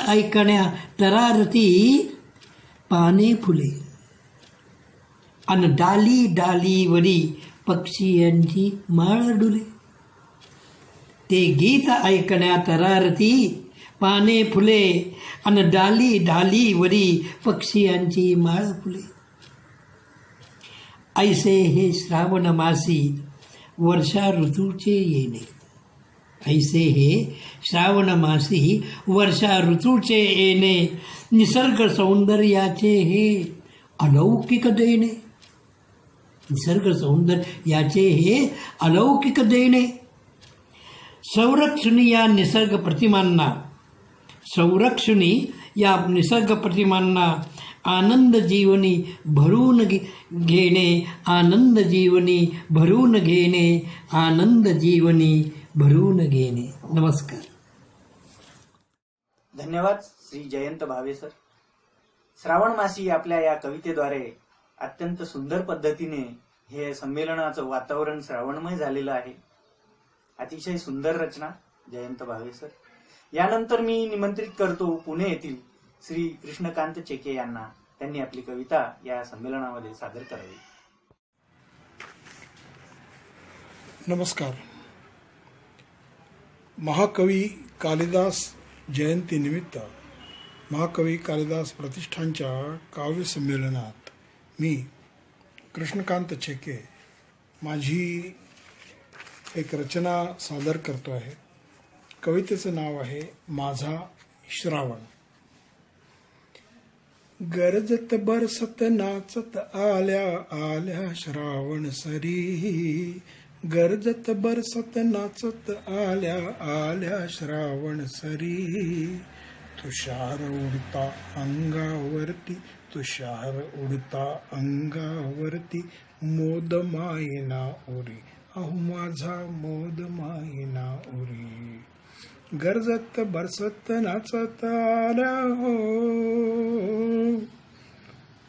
Speaker 6: ऐकण्या तरारती पाने फुले, अन डाली डालीवरी पक्षियांची माळ डुले, ते गीत ऐकण्या तरारती पाने फुले, अन डाली डालीवरी पक्षियांची माळ फुले, ऐसे हे श्रावण मासी वर्षा ऋतूचे येणे, ऐसे हे श्रावण मासी वर्षा ऋतूचे येणे, निसर्ग सौंदर्याचे हे अलौकिक देणे, निसर्ग सौंदर्याचे हे अलौकिक देणे, संरक्षणी या निसर्ग प्रतिमांना आनंद जीवनी भरून घेणे, आनंद जीवनी भरून घेणे, आनंद जीवनी भरून घेणे. नमस्कार.
Speaker 1: धन्यवाद श्री जयंत भावे सर. श्रावण मासी आपल्या या कवितेद्वारे अत्यंत सुंदर पद्धतीने हे संमेलनाचं वातावरण श्रावणमय झालेलं आहे. अतिशय सुंदर रचना जयंत भावे सर. यानंतर मी निमंत्रित करतो पुणे येथील श्री कृष्णकांत चेके यांना. त्यांनी आपली कविता या संमेलनामध्ये सादर करावी.
Speaker 7: नमस्कार. महाकवी कालिदास जयंतीनिमित्त महाकवी कालिदास प्रतिष्ठानच्या काव्य संमेलनात मी कृष्णकांत चेके माझी एक रचना सादर करतो आहे. कवितेचं नाव आहे माझा श्रावण. गरजत बरसत नाचत आल्या आल्या श्रावण सरी, गरजत बरसत नाचत आल्या आल्या श्रावण सरी, तुषार उडता अंगावरती, तुषार उडता अंगावरती, मोद मायना उरी, अहो माझा मोद मायना उरी. गरजत बरसत नाचत आल्या हो,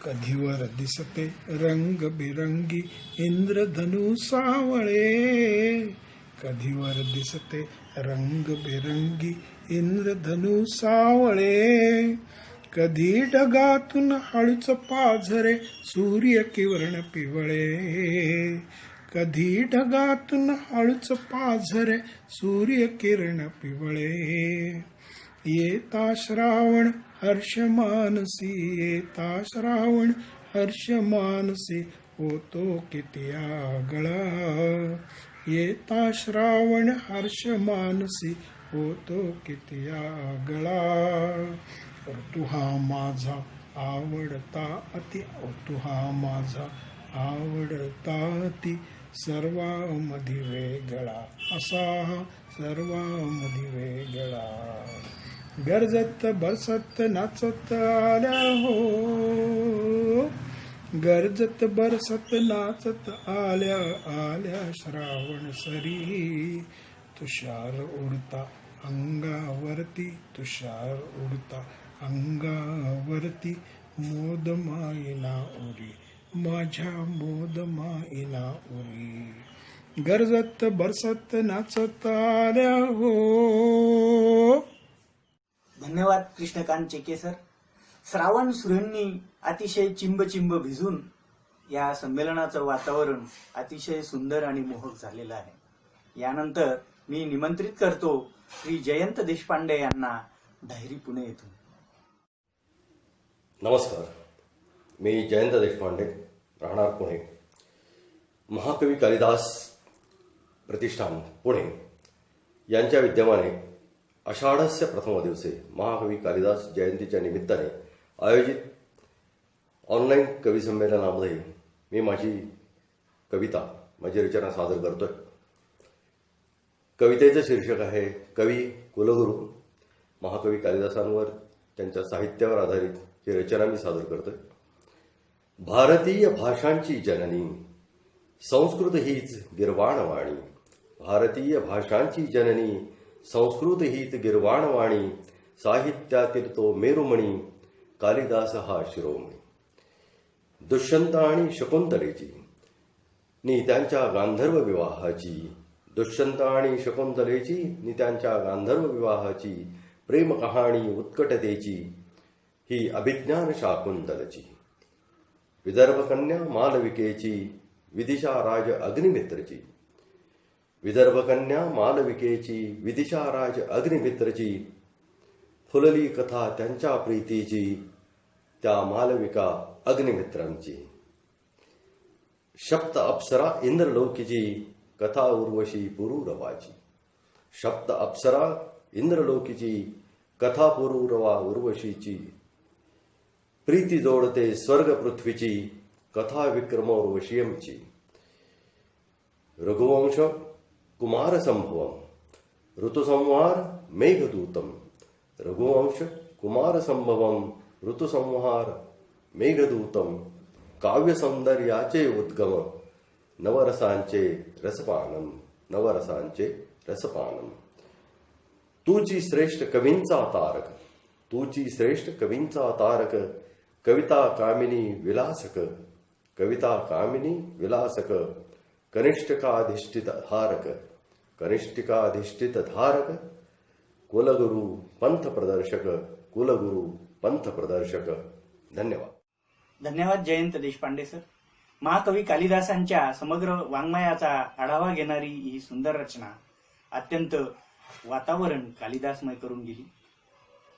Speaker 7: कधीवर दिसते रंगबिरंगी इंद्रधनु सावळे, कधीवर दिसते रंगबिरंगी इंद्रधनु सावळे, कधी ढगातून हळूच पाझरे सूर्य किरण पिवळे, कधी ढगातून हळूच पाझरे सूर्य किरण पिवळे. येता श्रावण हर्ष मानसी, येता श्रावण हर्ष मानसी, होतो किती आगळा, येता श्रावण हर्ष मानसी, होतो किती आगळा. ऋतू हा माझा आवडता अति, ऋतू हा माझा आवडता अति, सर्वांमध्ये वेगळा असा हा सर्वांमध्ये वेगळा. गरजत बरसत नाचत आल्या हो, गरजत बरसत नाचत आल्या आल्या श्रावण सरी, तुषार उडता अंगावरती, तुषार उडता अंगावरती, मोद मायना उरी, माझ्या मोद मायना उरी. गरजत बरसत नाचत आल्या हो.
Speaker 1: धन्यवाद कृष्णकांत चेके सर. श्रावण सुरांनी अतिशय चिंब भिजून या संमेलनाचं वातावरण अतिशय सुंदर आणि मोहक झालेलं आहे. यानंतर मी निमंत्रित करतो श्री जयंत देशपांडे यांना धायरी पुणे येथून.
Speaker 8: नमस्कार, मी जयंत देशपांडे, राहणार पुणे. महाकवी कालिदास प्रतिष्ठान पुणे यांच्या विद्यमाने आषाढस्य प्रथम दिवसे महाकवी कालिदास जयंतीच्या निमित्ताने आयोजित ऑनलाईन कवी संमेलनामध्ये मी माझी कविता, माझी रचना सादर करतोय. कवितेचं शीर्षक आहे कवी कुलगुरू. महाकवी कालिदासांवर, त्यांच्या साहित्यावर आधारित ही रचना मी सादर करतोय. भारतीय भाषांची जननी संस्कृत हीच गिरवाणवाणी. भारतीय भाषांची जननी संस्कृत हीच गिरवाणवाणी. साहित्यातील तो मेरुमणी कालिदास हा शिरोमणी. दुष्यंत आणि शकुंतलेची नि त्यांच्या गांधर्व विवाहाची. दुष्यंत आणि शकुंतलेची नि त्यांच्या गांधर्व विवाहाची प्रेम कहाणी उत्कटतेची ही अभिज्ञान शाकुंतलची. विदर्भकन्या मालविकेची विदिशा राज अग्निमित्रची. विदर्भकन्या मालविकेची विदिशा राज अग्निमित्रची. फुलली कथा त्यांच्या प्रीतीची त्या मालविका अग्निमित्रांची. शप्त अप्सरा इंद्रलोकीची कथा उर्वशी पुरूरवाची. शप्त अप्सरा इंद्रलोकीची कथा पुरूरवा उर्वशीची. प्रीती जोडते स्वर्ग पृथ्वीची कथा विक्रम उर्वशीयमची. रघुवंश कुमार संभवम ऋतुसंहार मेघदूतम. रघुवंश कुमार संभवम ऋतुसंहार मेघदूतम. काव्य सौंदर्याचे उद्गम नवरसांचे रसपानम. नवरसांचे रसपानम. तुची श्रेष्ठ कवींचा तारक. तुची श्रेष्ठ कवींचा तारक. कविता कामिनी विलासक. कविता कामिनी विलासक. कनिष्ठिकाधिष्ठित धारक. कनिष्ठिकाधिष्ठित धारक. कुलगुरू पंथ प्रदर्शक. कुलगुरू पंथ प्रदर्शक. धन्यवाद.
Speaker 1: धन्यवाद जयंत देशपांडे सर. महाकवी कालिदासांच्या समग्र वाङ्मयाचा आढावा घेणारी ही सुंदर रचना अत्यंत वातावरण कालिदासमय करून गेली.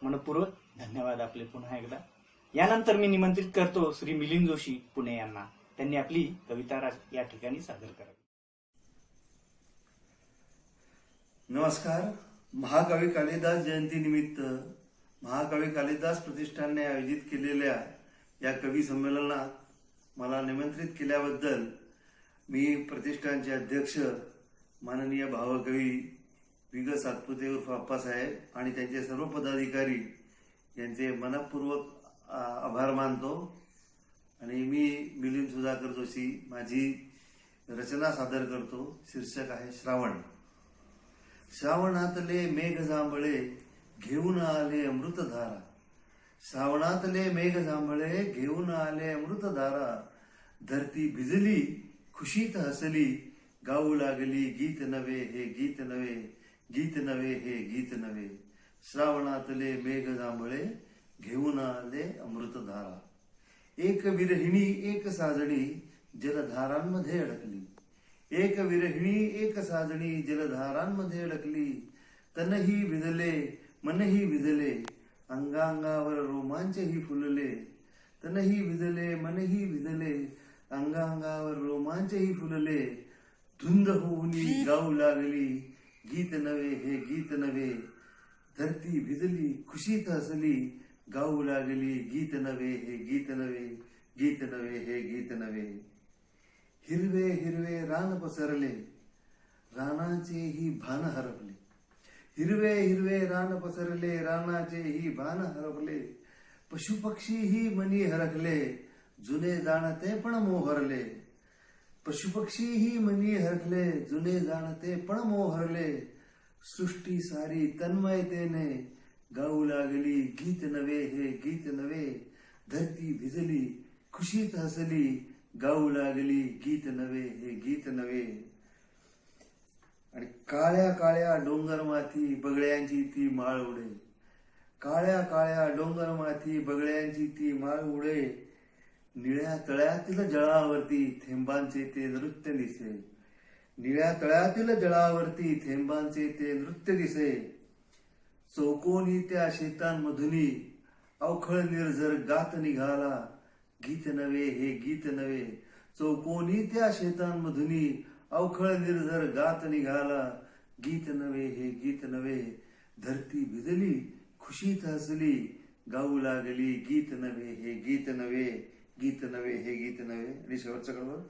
Speaker 1: मनपूर्वक धन्यवाद आपले पुन्हा एकदा. यानंतर मी निमंत्रित करतो श्री मिलिंद जोशी पुणे यांना. त्यांनी आपली कविता या ठिकाणी सादर करावी.
Speaker 9: नमस्कार. महाकवी कालिदास जयंती निमित्त महाकवी कालिदास प्रतिष्ठानने आयोजित केलेल्या या कवी संमेलनात मला निमंत्रित केल्याबद्दल मी प्रतिष्ठानचे अध्यक्ष माननीय भावकवी विग सातपुते उर्फ अप्पासाहेब आणि त्यांचे सर्व पदाधिकारी यांचे मनपूर्वक आभार मानतो. आणि मी मिलिंद सुधाकर जोशी माझी रचना सादर करतो. शीर्षक आहे श्रावण. श्रावणातले मेघ जांभळे घेऊन आले अमृतधारा. श्रावणातले मेघ जांभळे घेऊन आले अमृतधारा. धरती भिजली खुशीत हसली गाऊ लागली गीत नवे हे गीत नवे. गीत नवे हे गीत नवे. श्रावणातले मेघ जांभळे घेऊन आले अमृतधारा. एक विरहिणी एक साजणी जलधारांमध्ये अडकली. एक विरहिणी एक साजणी जलधारांमध्ये अडकली. तनही विझले मनही विझले अंगांगावर रोमांचही फुलले. तनही विझले मनही विझले अंगांगावर रोमांचही फुलले. धुंद होऊन गाऊ लागली गीत नवे हे गीत नवे. धरती भिजली खुशीत हसली गाऊ लागली गीत नवे हे गीत नवे. गीत नवे हे गीत नवे. हिरवे हिरवे रान पसरले रानाचेही भान हरपले. हिरवे हिरवे रान पसरले रानाचेही भान हरपले. पशुपक्षीही मनी हरकले जुने जाणते पण मोहरले. पशुपक्षीही मनी हरकले जुने जाणते पण मोहरले. सृष्टी सारी तन्मयतेने गाऊ लागली गीत नवे हे गीत नवे. धरती भिजली खुशीत हसली गाऊ लागली गीत नवे हे गीत नवे. आणि काळ्या काळ्या डोंगर माथी बगळ्यांची ती माळ उडे. काळ्या काळ्या डोंगर माथी बगळ्यांची ती माळ उडे. निळ्या तळ्यातील जळावरती थेंबांचे ते नृत्य दिसे. निळ्या तळ्यातील जळावरती थेंबांचे ते नृत्य दिसे. चौकोनी त्या शेतांमधुनी अवखळ निर्झर गात निघाला. गीत नवे हे गीत नवे. चौकोनी त्या शेतांमधुनी अवखळ निर्झर गात निघाला. गीत नवे हे गीत नवे. धरती भिजली खुशीत हसली. गाऊ लागली गीत नवे हे गीत नवे. गीत नवे हे गीत नवे. आणि शेवटचं कडवं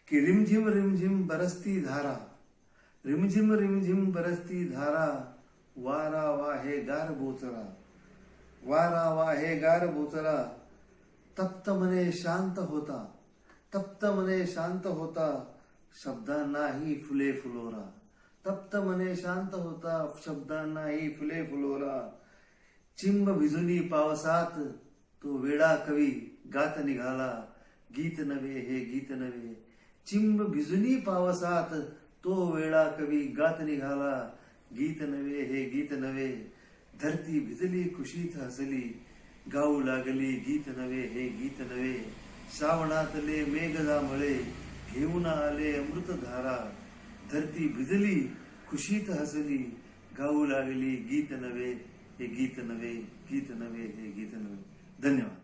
Speaker 9: की रिमझिम रिमझिम बरसती धारा. रिमझिम रिमझिम बरसती धारा. वारा वाहे गार बोचरा. वारा वाहे गार बोचरा. तप्त मने शांत होता. तप्त मने शांत होता. शब्दांनाही फुले फुलोरा. तप्त मने शांत होता. शब्दांनाही फुले फुलोरा. चिंब भिजुनी पावसात तो वेडा कवी गात निघाला. गीत नवे हे गीत नवे. चिंब भिजुनी पावसात तो वेडा कवी गात निघाला. गीत नवे हे गीत नवे. धरती भिजली खुशीत हसली. गाऊ लागली गीत नवे हे गीत नवे. श्रावणातले मेघ जांभळे घेऊन आले अमृतधारा. धरती भिजली खुशीत हसली. गाऊ लागली गीत नवे हे गीत नवे. गीत नवे हे गीत नवे. धन्यवाद.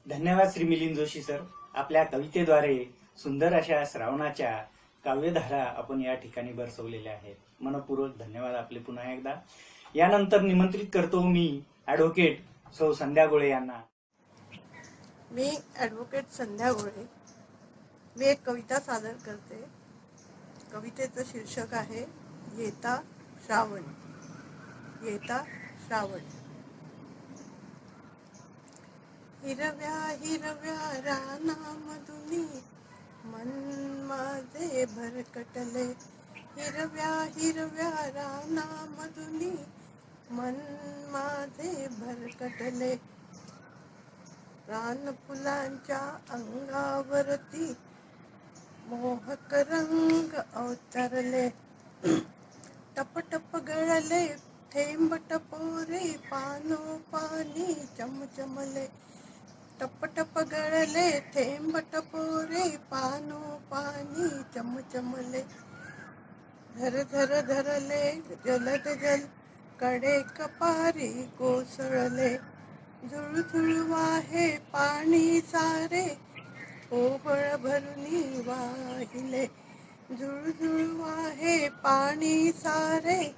Speaker 1: धन्यवाद श्री मिलिंद जोशी सर. आपल्या कवितेद्वारे सुंदर अशा श्रावणाच्या काव्यधारा आपण या ठिकाणी बरसवलेल्या आहेत. मनपूर्वक धन्यवाद आपले पुन्हा एकदा. यानंतर निमंत्रित करतो मी ॲडव्होकेट सौ संध्या गोळे यांना.
Speaker 10: मी ॲडव्होकेट संध्या गोळे. मी एक कविता सादर करते. कवितेचं शीर्षक आहे येता श्रावण. येता श्रावण. हिरव्या हिरव्या रानामधुनी मन माझे भरकटले. हिरव्या हिरव्या रानामधुनी मन माझे भरकटले. रानफुलांच्या अंगावरती मोहक रंग अवतरले. टप टप गळले थेंब टपोरे पानो पाणी चमचमले. टप टप गळले थेंब टपोरे पानो पाणी चमचमले. धर धर धरले जलद जल कडे कपारी कोसळले. झुळझुळ वाहे पाणी सारे ओहळ भरुनी वाहिले. झुळझुळ वाहे पाणी सारे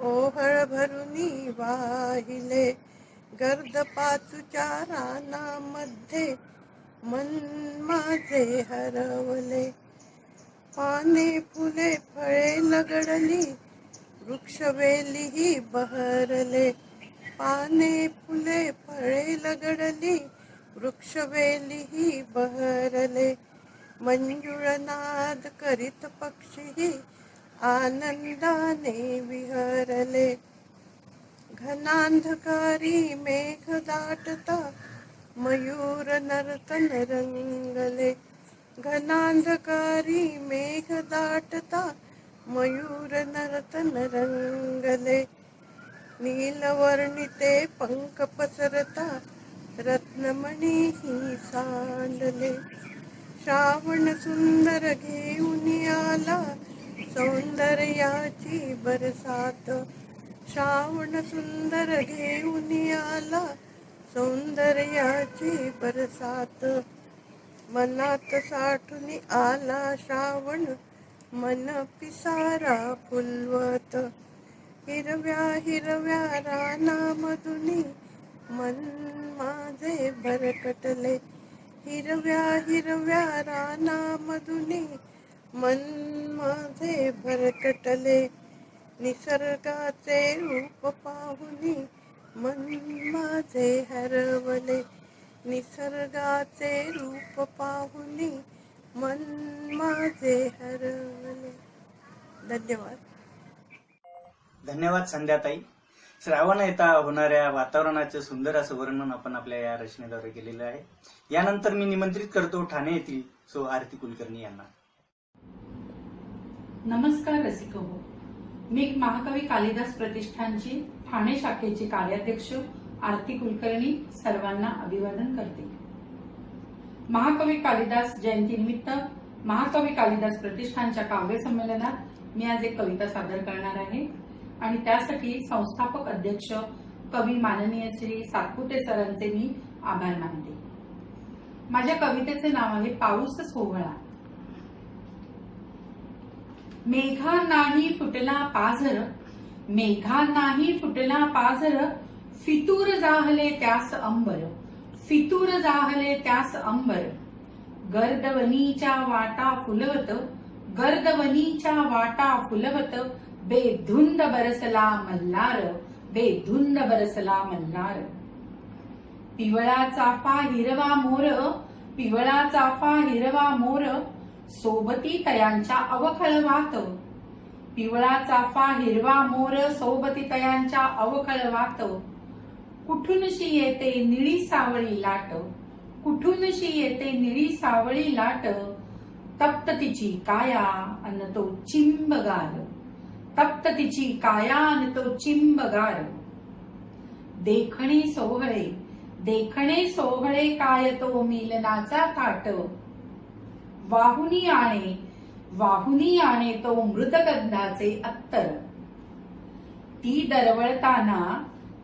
Speaker 10: ओहळ भरुनी वाहिले. गर्द पाचूच्या रानामध्ये मन माझे हरवले. पाने फुले फळे लगडली वृक्षवेलीही बहरले. पाने फुले फळे लगडली वृक्षवेलीही बहरले. मंजुळनाद करीत पक्षी आनंदाने विहरले. घनांधकारी मेघ दाटता मयूर नर्तन रंगले. घनांधकारी मेघ दाटता मयूर नर्तन रंगले. नीलवर्णिते पंख पसरता रत्नमणीही सांडले. श्रावण सुंदर घेऊन आला सौंदर्याची बरसात. श्रावण सुंदर घेऊन आला सौंदर्याची बरसात. मनात साठून आला श्रावण मन पिसारा फुलवत. हिरव्या हिरव्या रानामधुनी मन माझे भरकटले. हिरव्या हिरव्या रानामधुनी मन माझे भरकटले. निसर्गाचे रूप पाहुनी मन माझे हरवले. निसर्गाचे रूप पाहुनी मन माझे हरवले. धन्यवाद.
Speaker 1: धन्यवाद संध्याताई. श्रावण येता होणाऱ्या वातावरणाचं सुंदर असं वर्णन आपण आपल्या या रचनेद्वारे केलेलं आहे. यानंतर मी निमंत्रित करतो ठाणे येथील सौ आरती कुलकर्णी यांना.
Speaker 11: नमस्कार रसिक हो. मी महाकवी कालिदास प्रतिष्ठानची ठाणे शाखेची कार्याध्यक्ष आरती कुलकर्णी सर्वांना अभिवादन करते. महाकवी कालिदास जयंतीनिमित्त महाकवी कालिदास प्रतिष्ठानच्या काव्य संमेलनात मी आज एक कविता सादर करणार आहे आणि त्यासाठी संस्थापक अध्यक्ष कवी माननीय श्री सातपुते सरांचे मी आभार मानते. माझ्या कवितेचे नाव आहे पाऊस सोहळा. मेघा नाही फुटला पाझर, मेघा नाही फुटला पाझर, फितूर जाहले त्यास अंबर, फितूर जाहले त्यास अंबर. गर्दवनीच्या वाटा फुलवत, गर्दवनीच्या वाटा फुलवत, बेधुंद बरसला मल्हार, बेधुंद बरसला मल्हार. पिवळा चाफा हिरवा मोर, पिवळा चाफा हिरवा मोर, सोबती तयांच्या अवखळवात. पिवळा चाफा हिरवा मोर, सोबती तयांच्या अवखळवात. कुठूनशी येते निळी सावळी लाट, कुठूनशी येते निळी सावळी लाट. तप्त तिची काया अन तो चिंबगार, तप्त तिची काया अन तो चिंबगार. देखणे सोहळे, देखणे सोहळे काय तो मिलनाचा थाट. वाहुनी आणे, वाहुनी आणे तो मृतगंधाचे अत्तर. ती दरवळताना,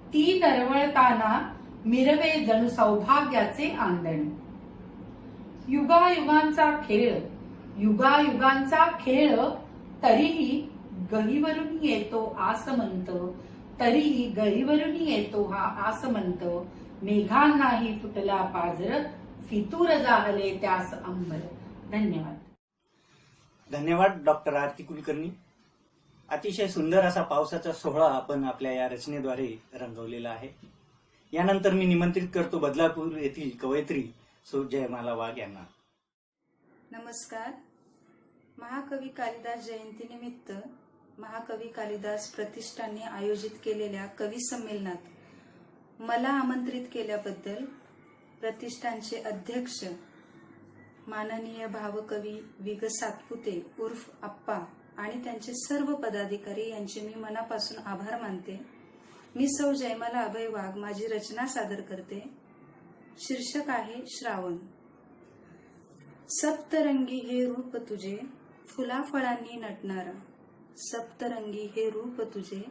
Speaker 11: ती दरवळताना मिरवे जणू सौभाग्याचे आंदण. युगायुगांचा खेळ, युगायुगांचा खेळ, तरीही गहीवरून येतो आसमंत, तरीही गहीवरून येतो हा आसमंत. मेघा नाही फुटला पाझर, फितूर जाहले त्यास अंबर. धन्यवाद.
Speaker 1: धन्यवाद डॉक्टर आरती कुलकर्णी. अतिशय सुंदर असा पावसाचा सोहळा आपण आपल्या या रचनेद्वारे रंगवलेला आहे. यानंतर मी निमंत्रित करतो बदलापूर येथील कवयित्री सौ जयमाला वाघ यांना.
Speaker 12: नमस्कार. महाकवी कालिदास जयंतीनिमित्त महाकवी कालिदास प्रतिष्ठानने आयोजित केलेल्या कवी संमेलनात मला आमंत्रित केल्याबद्दल प्रतिष्ठानचे अध्यक्ष माननीय भावकवी विग सातपुते उर्फ आप्पा आणि त्यांचे सर्व पदाधिकारी यांचे मी मनापासून आभार मानते. मी सौ जयमाला अभय वाघ माझी रचना सादर करते. शीर्षक आहे श्रावण. सप्तरंगी हे रूप तुझे, फुलाफळांनी नटणारा. सप्तरंगी हे रूप तुझे,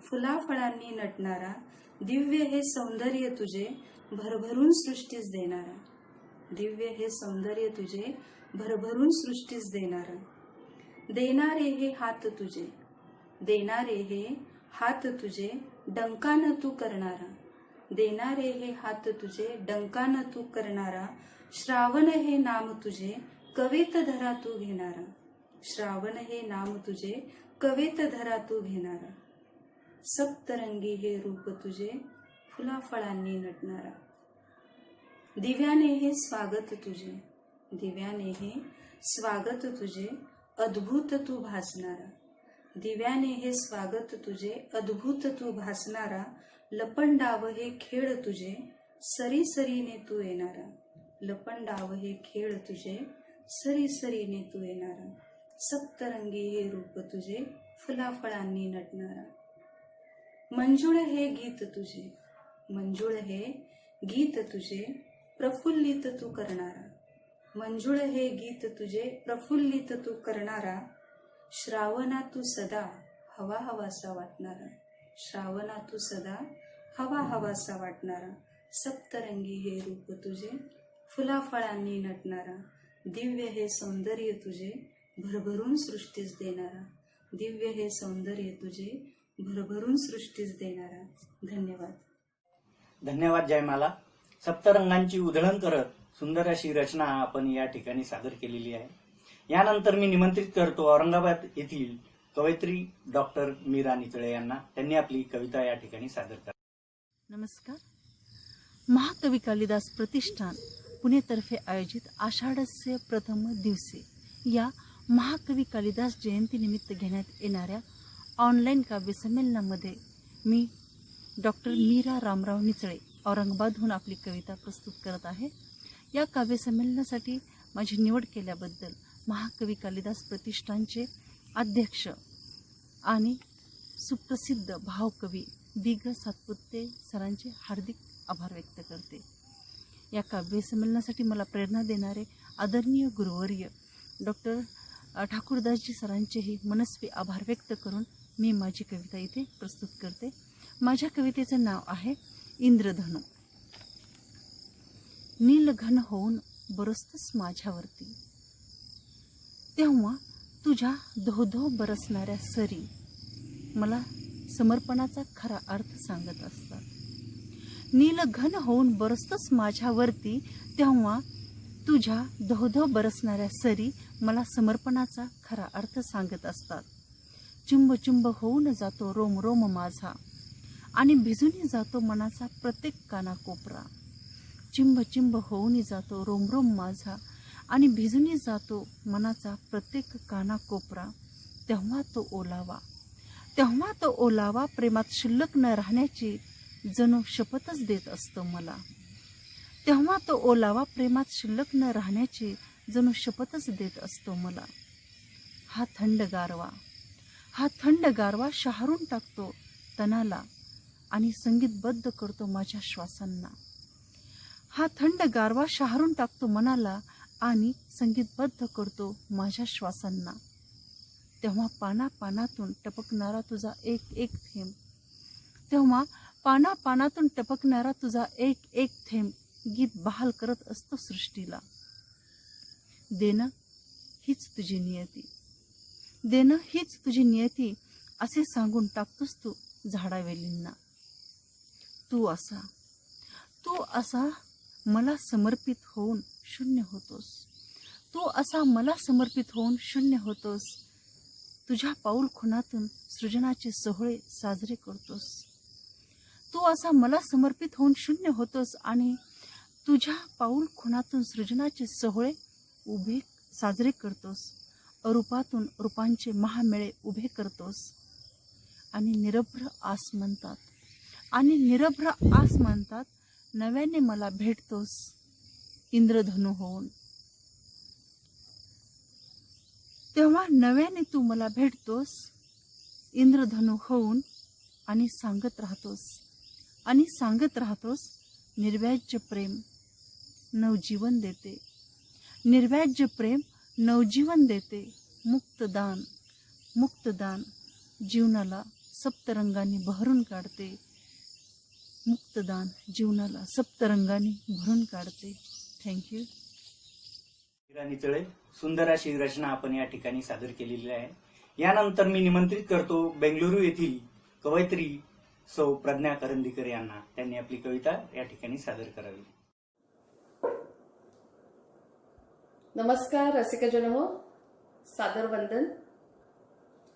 Speaker 12: फुलाफळांनी नटणारा. दिव्य हे सौंदर्य तुझे, भरभरून सृष्टीस देणारा. दिव्य हे सौंदर्य तुझे, भरभरून सृष्टीस देणारा. देणारे हे हात तुझे, देणारे हे हात तुझे, डंकान तू करणारा. देणारे हे हात तुझे, डंकान तू करणारा. श्रावण हे नाम तुझे, कवेत धरा तू घेणारा. श्रावण हे नाम तुझे, कवेत धरा तू घेणारा. सप्तरंगी हे रूप तुझे, फुलाफळांनी नटणारा. दिव्याने हे स्वागत तुझे, दिव्याने हे स्वागत तुझे, अद्भुत तू भासणारा. दिव्याने हे स्वागत तुझे, अद्भुत तू भासणारा. लपंडाव हे खेळ तुझे, सरी सरीने तू येणारा. लपंडाव हे खेळ तुझे, सरी सरीने तू येणारा. सप्तरंगी हे रूप तुझे, फुलाफळांनी नटणारा. मंजुळ हे गीत तुझे, मंजुळ हे गीत तुझे, प्रफुल्लित तू करणारा. मंजुळ हे गीत तुझे, प्रफुल्लित तू करणारा. श्रावणा तू सदा हवा हवासा वाटणारा. श्रावणा तू सदा हवा हवासा वाटणारा. सप्तरंगी हे रूप तुझे, फुलाफळांनी नटणारा. दिव्य हे सौंदर्य तुझे, भरभरून सृष्टीस देणारा. दिव्य हे सौंदर्य तुझे, भरभरून सृष्टीस देणारा. धन्यवाद.
Speaker 1: धन्यवाद जयमाला. सप्तरंगांची उधळण करत सुंदर अशी रचना आपण या ठिकाणी सादर केलेली आहे. यानंतर मी निमंत्रित करतो औरंगाबाद येथील कवयित्री डॉक्टर मीरा निचळे यांना. त्यांनी आपली कविता या ठिकाणी सादर करा.
Speaker 13: नमस्कार. महाकवी कालिदास प्रतिष्ठान पुणेतर्फे आयोजित आषाढस्य प्रथम दिवसे या महाकवी कालिदास जयंतीनिमित्त घेण्यात येणाऱ्या ऑनलाईन काव्य संमेलनामध्ये मी डॉक्टर मीरा रामराव निचळे औरंगाबादहून आपली कविता प्रस्तुत करत आहे. या काव्य संमेलनासाठी माझी निवड केल्याबद्दल महाकवी कालिदास प्रतिष्ठानचे अध्यक्ष आणि सुप्रसिद्ध भावकवी विग सातपुते सरांचे हार्दिक आभार व्यक्त करते. या काव्य संमेलनासाठी मला प्रेरणा देणारे आदरणीय गुरुवर्य डॉक्टर ठाकूरदासजी सरांचेही मनस्वी आभार व्यक्त करून मी माझी कविता इथे प्रस्तुत करते. माझ्या कवितेचं नाव आहे इंद्रधनु. नीलघन होऊन बरसतस माझ्यावरती, तेव्हा तुझ्या धोधो बरसणाऱ्या सरी मला समर्पणाचा खरा अर्थ सांगत असतात. नीलघन होऊन बरसतस माझ्यावरती, तेव्हा तुझ्या धोधो बरसणाऱ्या सरी मला समर्पणाचा खरा अर्थ सांगत असतात. चिंब चिंब होऊन जातो रोम रोम माझा, आणि भिजून जातो मनाचा प्रत्येक कानाकोपरा. चिंब चिंब होऊन जातो रोम रोम माझा, आणि भिजून जातो मनाचा प्रत्येक कानाकोपरा. तेव्हा तो ओलावा प्रेमात शिल्लक न राहण्याची जणू शपथच देत असतो मला. तेव्हा तो ओलावा प्रेमात शिल्लक न राहण्याची जणू शपथच देत असतो मला. हा थंड गारवा शहारून टाकतो तनाला, आणि संगीतबद्ध करतो माझ्या श्वासांना. हा थंड गारवा शहारून टाकतो मनाला, आणि संगीतबद्ध करतो माझ्या श्वासांना. तेव्हा पानापानातून टपकणारा तुझा एक एक थेंब, तेव्हा पानापानातून टपकणारा तुझा एक एक थेंब गीत बहाल करत असतो सृष्टीला. देणं हीच तुझी नियती, असे सांगून टाकतोस तू झाडावेलींना. तू असा मला समर्पित होऊन शून्य होतोस. तुझ्या पाऊल खुणातून सृजनाचे सोहळे साजरे करतोस. तू असा मला समर्पित होऊन शून्य होतोस, आणि तुझ्या पाऊल खुणातून सृजनाचे सोहळे साजरे करतोस. अरूपातून रूपांचे महामेळे उभे करतोस. आणि निरभ्र आस म्हणतात नव्याने मला भेटतोस इंद्रधनु होऊन. तेव्हा नव्याने तू मला भेटतोस इंद्रधनु होऊन, आणि सांगत राहतोस निर्व्याज्य प्रेम नवजीवन देते. मुक्तदान जीवनाला सप्तरंगांनी भरून काढते. थँक्यू.
Speaker 1: नितळे सुंदर अशी रचना आपण या ठिकाणी सादर केलेली आहे. यानंतर मी निमंत्रित करतो बेंगलुरू येथील कवयित्री सौ प्रज्ञा करंदीकर यांना. त्यांनी आपली कविता या ठिकाणी सादर करावी.
Speaker 14: नमस्कार रसिकजनो, सादर वंदन.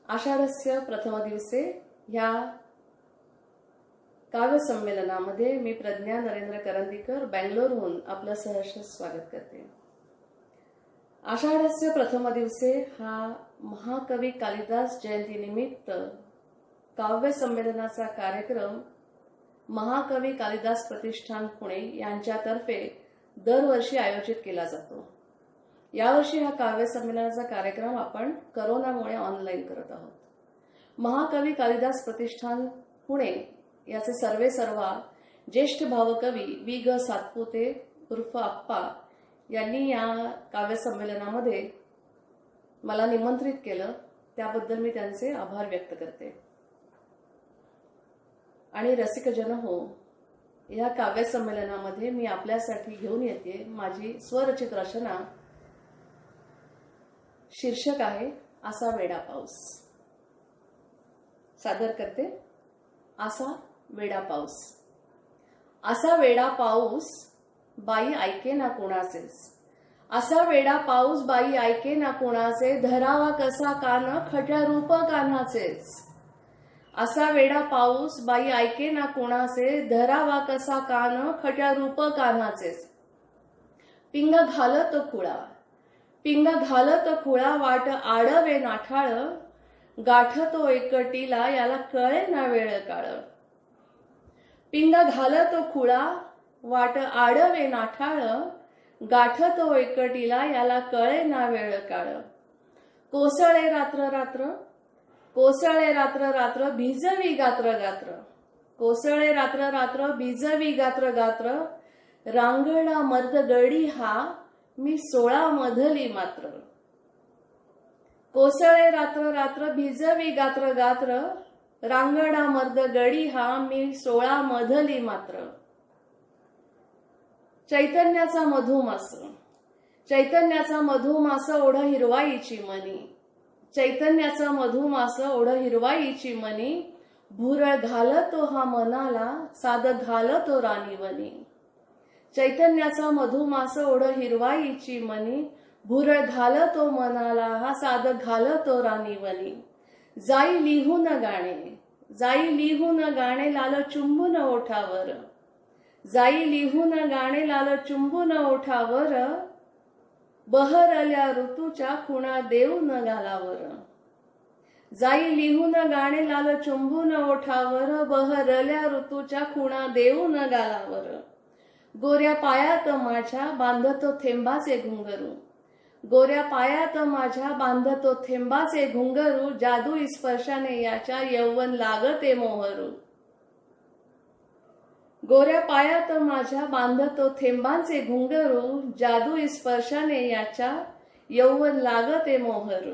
Speaker 14: आषाढस्य प्रथम दिवसे ह्या काव्य संमेलनामध्ये मी प्रज्ञा नरेंद्र करंदीकर बेंगलोरहून आपलं सहर्ष स्वागत करते. आषाढस्य प्रथम दिवसे हा महाकवी कालिदास जयंती निमित्त काव्य संमेलनाचा कार्यक्रम महाकवी कालिदास प्रतिष्ठान पुणे यांच्यातर्फे दरवर्षी आयोजित केला जातो. यावर्षी हा काव्य संमेलनाचा कार्यक्रम आपण करोनामुळे ऑनलाईन करत आहोत. महाकवी कालिदास प्रतिष्ठान पुणे याचे सर्वेसर्वा ज्येष्ठ भावकवी वी ग सातपुते उर्फ आप्पा यांनी या काव्य संमेलनामध्ये मला निमंत्रित केलं, त्याबद्दल मी त्यांचे आभार व्यक्त करते. आणि रसिकजन हो, या काव्य संमेलनामध्ये मी आपल्यासाठी घेऊन येते माझी स्वरचित रचना. शीर्षक आहे असा वेडा पाऊस. सादर करते. असा वेडा पाऊस. असा वेडा पाऊस बाई ऐके ना कोणाचेच. असा वेडा पाऊस बाई ऐके ना कोणाचे. धरावा कसा कान खट्या रूप कान्हाचेच. असा वेडा पाऊस बाई ऐके ना कोणाचे. धरावा कसा कान खट्या रूप कान्हाचेच. पिंग घालत खुळा वाट आडवे नाठाळ. गाठतो एकटीला याला कळे ना वेळ काळ. पिंग घालत खुळा वाट आडवे नाठाळ. गाठतो एकटीला याला कळे ना वेळ काळ. कोसळे रात्र रात्र भिजवी गात्र. कोसळे रात्र भिजवी गात्र. रांगणा मर्द गडी हा मी 16 मधली मात्र. कोसळे रात्र रात्र भिजवी गात्र गात्र, रांगडा मर्द गडी हा मी 16 मधली मात्र. चैतन्याचा मधुमास, चैतन्याचा मधुमास ओढ हिरवाईची मनी, चैतन्याचा मधुमास ओढ हिरवाईची मनी, भुरळ घालतो हा मनाला साध घालतो राणीवनी. चैतन्याचा मधुमास ओढ हिरवाईची मनी, भुरळ घालतो मनाला हा साध घालतो राणीवनी. जाई लिहून गाणे, जाई लिहून गाणे लाल चुंबून ओठावर, जाई लिहून गाणे लाल चुंबून ओठावर, बहरल्या ऋतूच्या खुणा देऊन गालावर. जाई लिहून गाणे लाल चुंबून ओठावर, बहरल्या ऋतूच्या खुणा देऊन गालावर. गोऱ्या पायात माझ्या बांधतो थेंबाचे घुंगरू, गोऱ्या पायात माझ्या बांधतो थेंबाचे घुंगरू, जादू स्पर्शाने याच्या यौवन लागते मोहरू. गोऱ्या पायात माझ्या बांधतो थेंबांचे घुंगरू, जादू स्पर्शाने याच्या यौवन लागते मोहरू.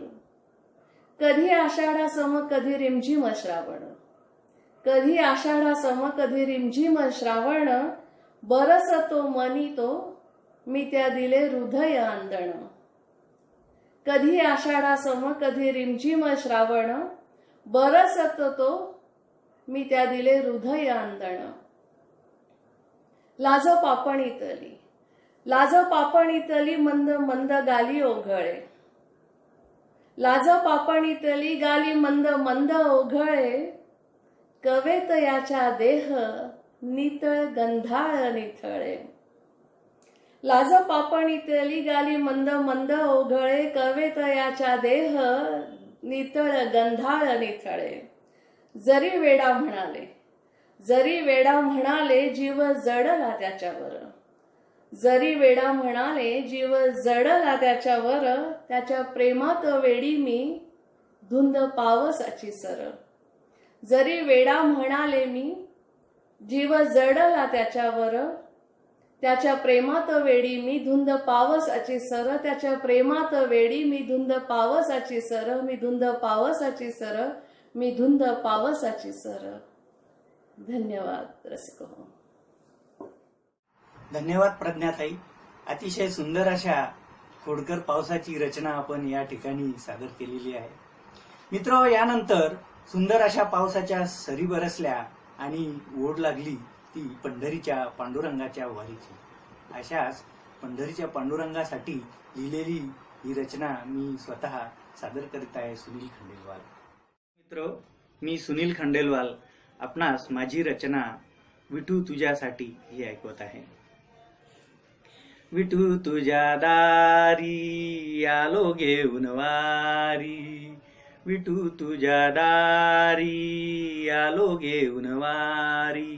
Speaker 14: कधी आषाढासम कधी रिमझिम श्रावण, कधी आषाढासम कधी रिमझिम श्रावण, बरसतो मनी तो मी त्या दिले हृदय आंदण. कधी आषाढासम कधी रिमझिम श्रावण, बरसतो तो मी त्या दिले हृदय आंदण. लाज पापणीतली, लाज पापणीतली मंद मंद गाली ओघळे, लाज पापणीतली गाली मंद मंद ओघळे, कवेत याच्या देह नितळ गंधाळ निथळे. लाज पापणीतली गाली मंद मंद ओघळे, कवेत याच्या देह नितळ गंधाळ निथळे. जरी वेडा म्हणाले, जरी वेडा म्हणाले जीव जडला त्याच्यावर, जरी वेडा म्हणाले जीव जडला त्याच्यावर, त्याच्या प्रेमात वेडी मी धुंद पावसाची सर. जरी वेडा म्हणाले मी जीव जडला त्याच्यावर, त्याच्या प्रेमात वेडी मी धुंद पावसाची सर. त्याच्या प्रेमात वेडी मी धुंद पावसाची सर, मी धुंद पावसाची सर, मी धुंद पावसाची सर. धन्यवाद रसिक हो.
Speaker 1: धन्यवाद प्रज्ञाताई. अतिशय सुंदर अशा खोडकर पावसाची रचना आपण या ठिकाणी सादर केलेली आहे. मित्र, यानंतर सुंदर अशा पावसाच्या सरी बरसल्या आणि ओढ लागली ती पंढरीच्या पांडुरंगाच्या वारीची. अशाच पंढरीच्या पांडुरंगासाठी लिहिलेली ही रचना मी स्वतः सादर करीत आहे, सुनील खंडेलवाल. मित्र, मी सुनील खंडेलवाल आपणास माझी रचना विठू तुझ्यासाठी ही ऐकवत आहे. विठू तुझ्या दारी आलो घेऊन वारी, विठू तुझ्या दारी आलो घेऊन वारी,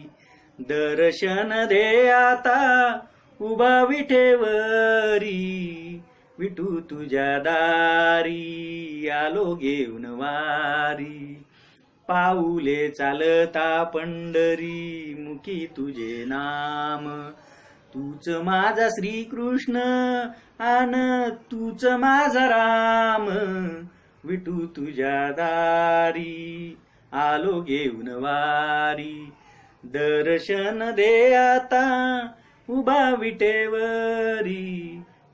Speaker 1: दर्शन दे आता उभा विठेवरी, विठू तुझ्या दारी आलो घेऊन वारी. पाऊले चालता पंढरी मुखी तुझे नाम, तूच माझा श्रीकृष्ण आन तूच माझा राम, विठू तुझ्या दारी आलो घेऊन वारी, दर्शन दे आता उभा विटेवरी,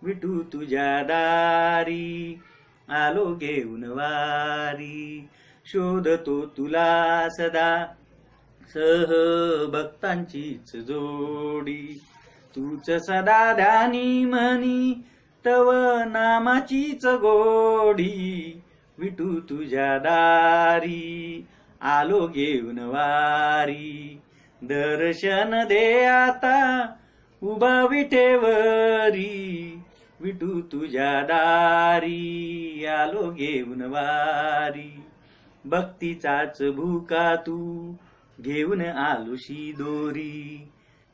Speaker 1: विठू तुझ्या दारी आलो घेऊन वारी. शोधतो तुला सदा सह भक्तांचीच जोडी, तूच सदा ध्यानी म्हणी तव नामाचीच गोडी, विठू तुझ्या दारी आलो घेऊन वारी, दर्शन दे आता उभा विठेवरी, विठू तुझ्या दारी आलो घेऊन वारी. भक्तीचाच भूका तू घेऊन आलोशी दोरी,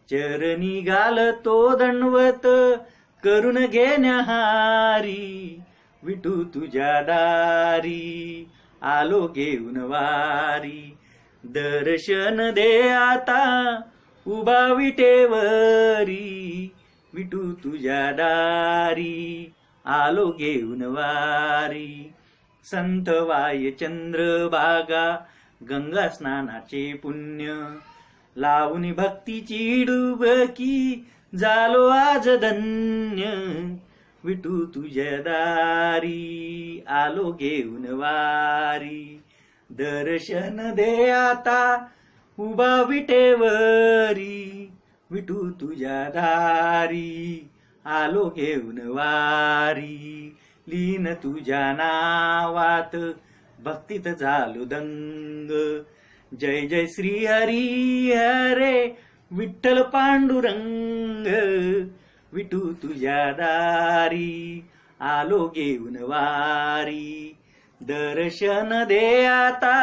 Speaker 1: चरणी घालतो दंडवत करून घेण्याहारी, विठू तुझ्या दारी आलो घेऊन वारी, दर्शन दे आता उभा विटेवरी, विठू तुझ्या दारी आलो घेऊन वारी. संतवाय चंद्रभागा गंगा स्नानाचे पुण्य लावून भक्तीची डुबकी झालो आज धन्य विठू तुझ्या दारी आलो घेऊन वारी दर्शन दे आता उभा विटेवरी विठू तुझ्या दारी आलो घेऊन वारी लीन तुझ्या नावात भक्तीत झालो दंग जय जय श्री हरी हरे विठ्ठल पांडुरंग विठू तुझ्या दारी आलो घेऊन वारी दर्शन दे आता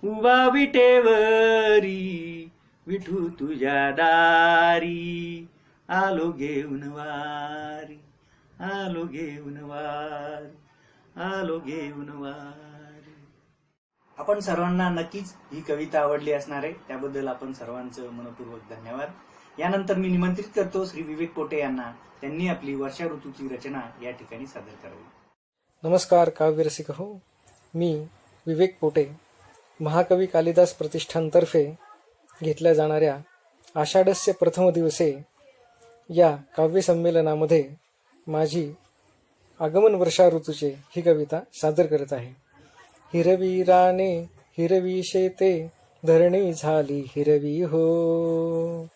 Speaker 1: उभा विटेवरी विठू तुझ्या दारी आलो घेऊन वारी आलो घेऊन वारी आलो घेऊन वारी. आपण सर्वांना नक्कीच ही कविता आवडली असणार आहे, त्याबद्दल आपण सर्वांचं मनपूर्वक धन्यवाद. यानंतर मी निमंत्रित करतो श्री विवेक पोटे यांना, त्यांनी आपली वर्षा ऋतूची रचना या ठिकाणी सादर करावी.
Speaker 15: नमस्कार काव्यरसिक हो, मी विवेक पोटे महाकवी कालिदास प्रतिष्ठानतर्फे घेतल्या जाणाऱ्या आषाढस्य प्रथम दिवसे या काव्यसंमेलनामध्ये माझी आगमन वर्षा ऋतूचे ही कविता सादर करत आहे. हिरवी राने हिरवी शेते धरणी झाली हिरवी हो,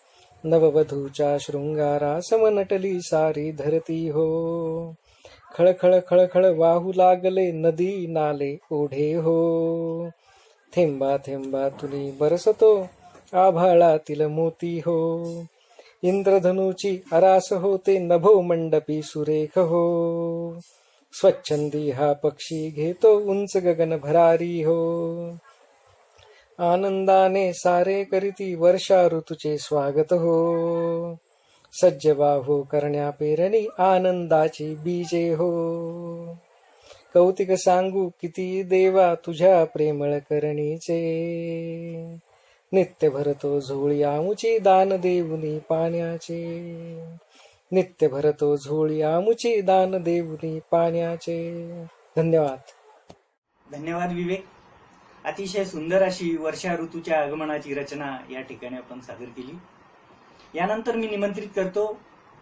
Speaker 15: नववधूच्या शृंगारा समनटली सारी धरती हो, खळखळ खळखळ वाहू लागले नदी नाले ओढे हो, थेंबा थेंबा तुनी बरसतो आभाळातील मोती हो, इंद्रधनुची आरास होते नभो मंडपी सुरेख हो, स्वच्छंदी हा पक्षी घेतो उंच गगन भरारी हो, आनंदाने सारे करीती वर्षा ऋतूचे स्वागत हो, सज्ज बाहो करण्या पेरणी आनंदाची बीजे हो, कौतिक सांगू किती देवा तुझ्या प्रेमळ करणीचे, नित्य भरतो झोळी आमुची दान देऊनी पाण्याचे, नित्य भरतो झोळी आमुची दान देऊनी पाण्याचे. धन्यवाद.
Speaker 1: धन्यवाद विवेक. अतिशय सुंदर अशी वर्षा ऋतूच्या आगमनाची रचना या ठिकाणी आपण सादर केली. यानंतर मी निमंत्रित करतो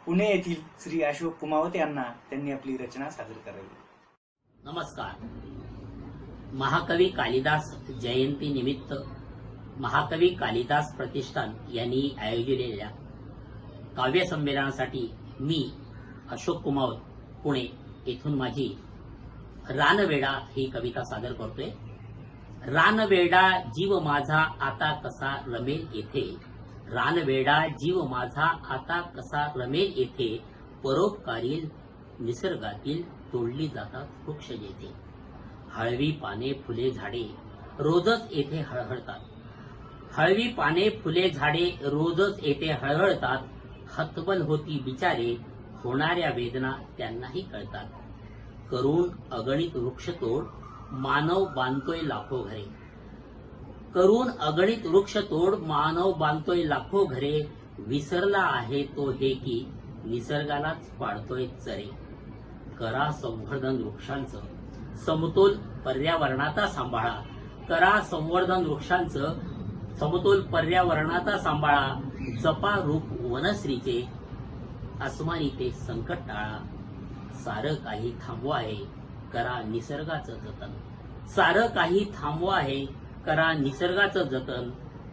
Speaker 1: पुणे येथील श्री अशोक कुमावत यांना, त्यांनी आपली रचना सादर करावी.
Speaker 16: नमस्कार. महाकवी कालिदास जयंती निमित्त महाकवी कालिदास प्रतिष्ठान यांनी आयोजिलेल्या काव्य संमेलनासाठी मी अशोक कुमावत पुणे येथून माझी रानवेडा ही कविता सादर करतोय. रानवेडा जीव माझा आता कसा रमेल येथे, रानवेडा जीव माझा आता कसा रमेल येथे, परोपकारी निसर्गातील तोडली जातात वृक्ष येथे, हळवी पाने फुले झाडे रोजच येथे हळहळतात, हळवी पाने फुले झाडे रोजच येथे हळहळतात, हतबल होती बिचारे होणाऱ्या वेदना त्यांनाही कळतात, करून अगणित वृक्षतोड मानव बांधतोय लाखो घरे, करून अगणित वृक्षतोड मानव बांधतोय लाखो घरे, विसरला आहे तो हे की निसर्गालाच पाडतोय चरे, करा संवर्धन वृक्षांचं समतोल पर्यावरणाचा सांभाळा, करा संवर्धन वृक्षांचं समतोल पर्यावरणाचा सांभाळा, जपा रूप वनश्रीचे आसमानी ते संकट टाळा, सारं काही थांबवा आहे करा निसर्गाचं जतन, सारं काही थांबवा आहे करा निसर्गाचं जतन,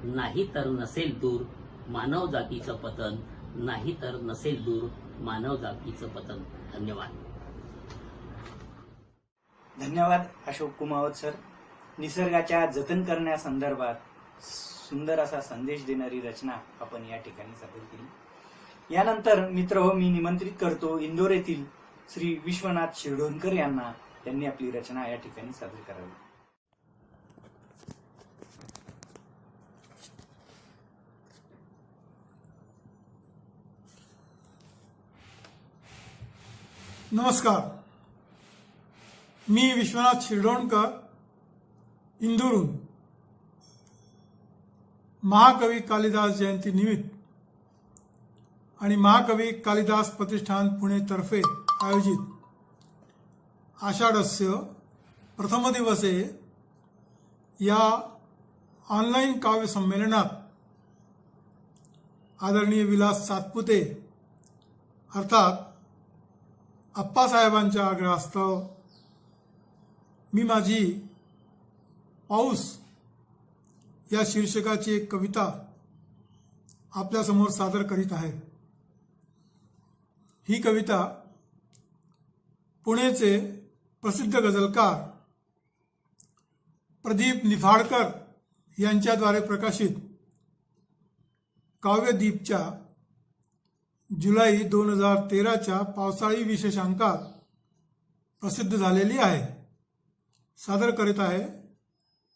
Speaker 16: नाही तर नसेल दूर मानव जातीचं पतन, नाही तर नसेल दूर मानव जातीचं पतन. धन्यवाद.
Speaker 1: धन्यवाद अशोक कुमावत सर. निसर्गाच्या जतन करण्यासंदर्भात सुंदर असा संदेश देणारी रचना आपण या ठिकाणी सादर केली. यानंतर मित्र हो, मी निमंत्रित करतो इंदोर येथील श्री विश्वनाथ शिरढोणकर यांना, त्यांनी आपली रचना या ठिकाणी सादर करावी.
Speaker 17: नमस्कार. मी विश्वनाथ शिरढोणकर इंदूरहून महाकवी कालिदास जयंती निमित्त आणि महाकवी कालिदास प्रतिष्ठान पुणे तर्फे आयोजित आषाढस्य प्रथम दिवसे या ऑनलाईन काव्य संमेलनात आदरणीय विलास सातपुते अर्थात अप्पासाहेबांच्या आग्रहास्तव मी माझी पाऊस या शीर्षकाची एक कविता आपल्यासमोर सादर करीत आहे. ही कविता पुणेचे प्रसिद्ध गझलकार प्रदीप निफाडकर यांच्याद्वारे प्रकाशित काव्यदीपच्या जुलै 2013च्या पावसाळी विशेषांकात प्रसिद्ध झालेली आहे. सादर करीत आहे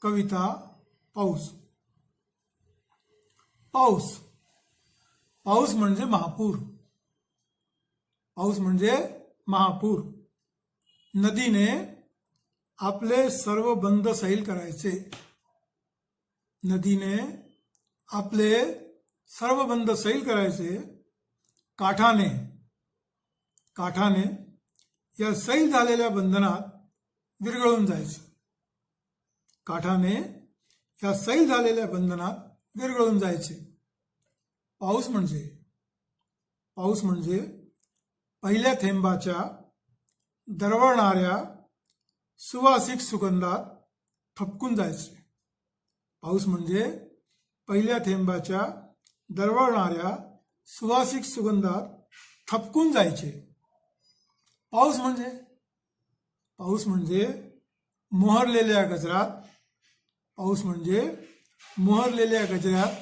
Speaker 17: कविता पाऊस. पाऊस. पाऊस म्हणजे महापूर. पाऊस म्हणजे महापूर. नदीने आपले सर्व बंध सैल करायचे. नदीने आपले सर्व बंध सैल करायचे. काठाने या सैल झालेल्या बंधनात विरघळून जायचं. काठाने या सैल झालेल्या बंधनात विरघळून जायचे. पाऊस म्हणजे पहिल्या थेंबाच्या दरवळणाऱ्या सुवासिक सुगंधात ठपकून जायचे. पाऊस म्हणजे पहिल्या थेंबाच्या दरवळणाऱ्या सुवासिक सुगंधात ठपकून जायचे. पाऊस म्हणजे मोहरलेल्या गजरात. पाऊस म्हणजे मोहरलेल्या गजरात,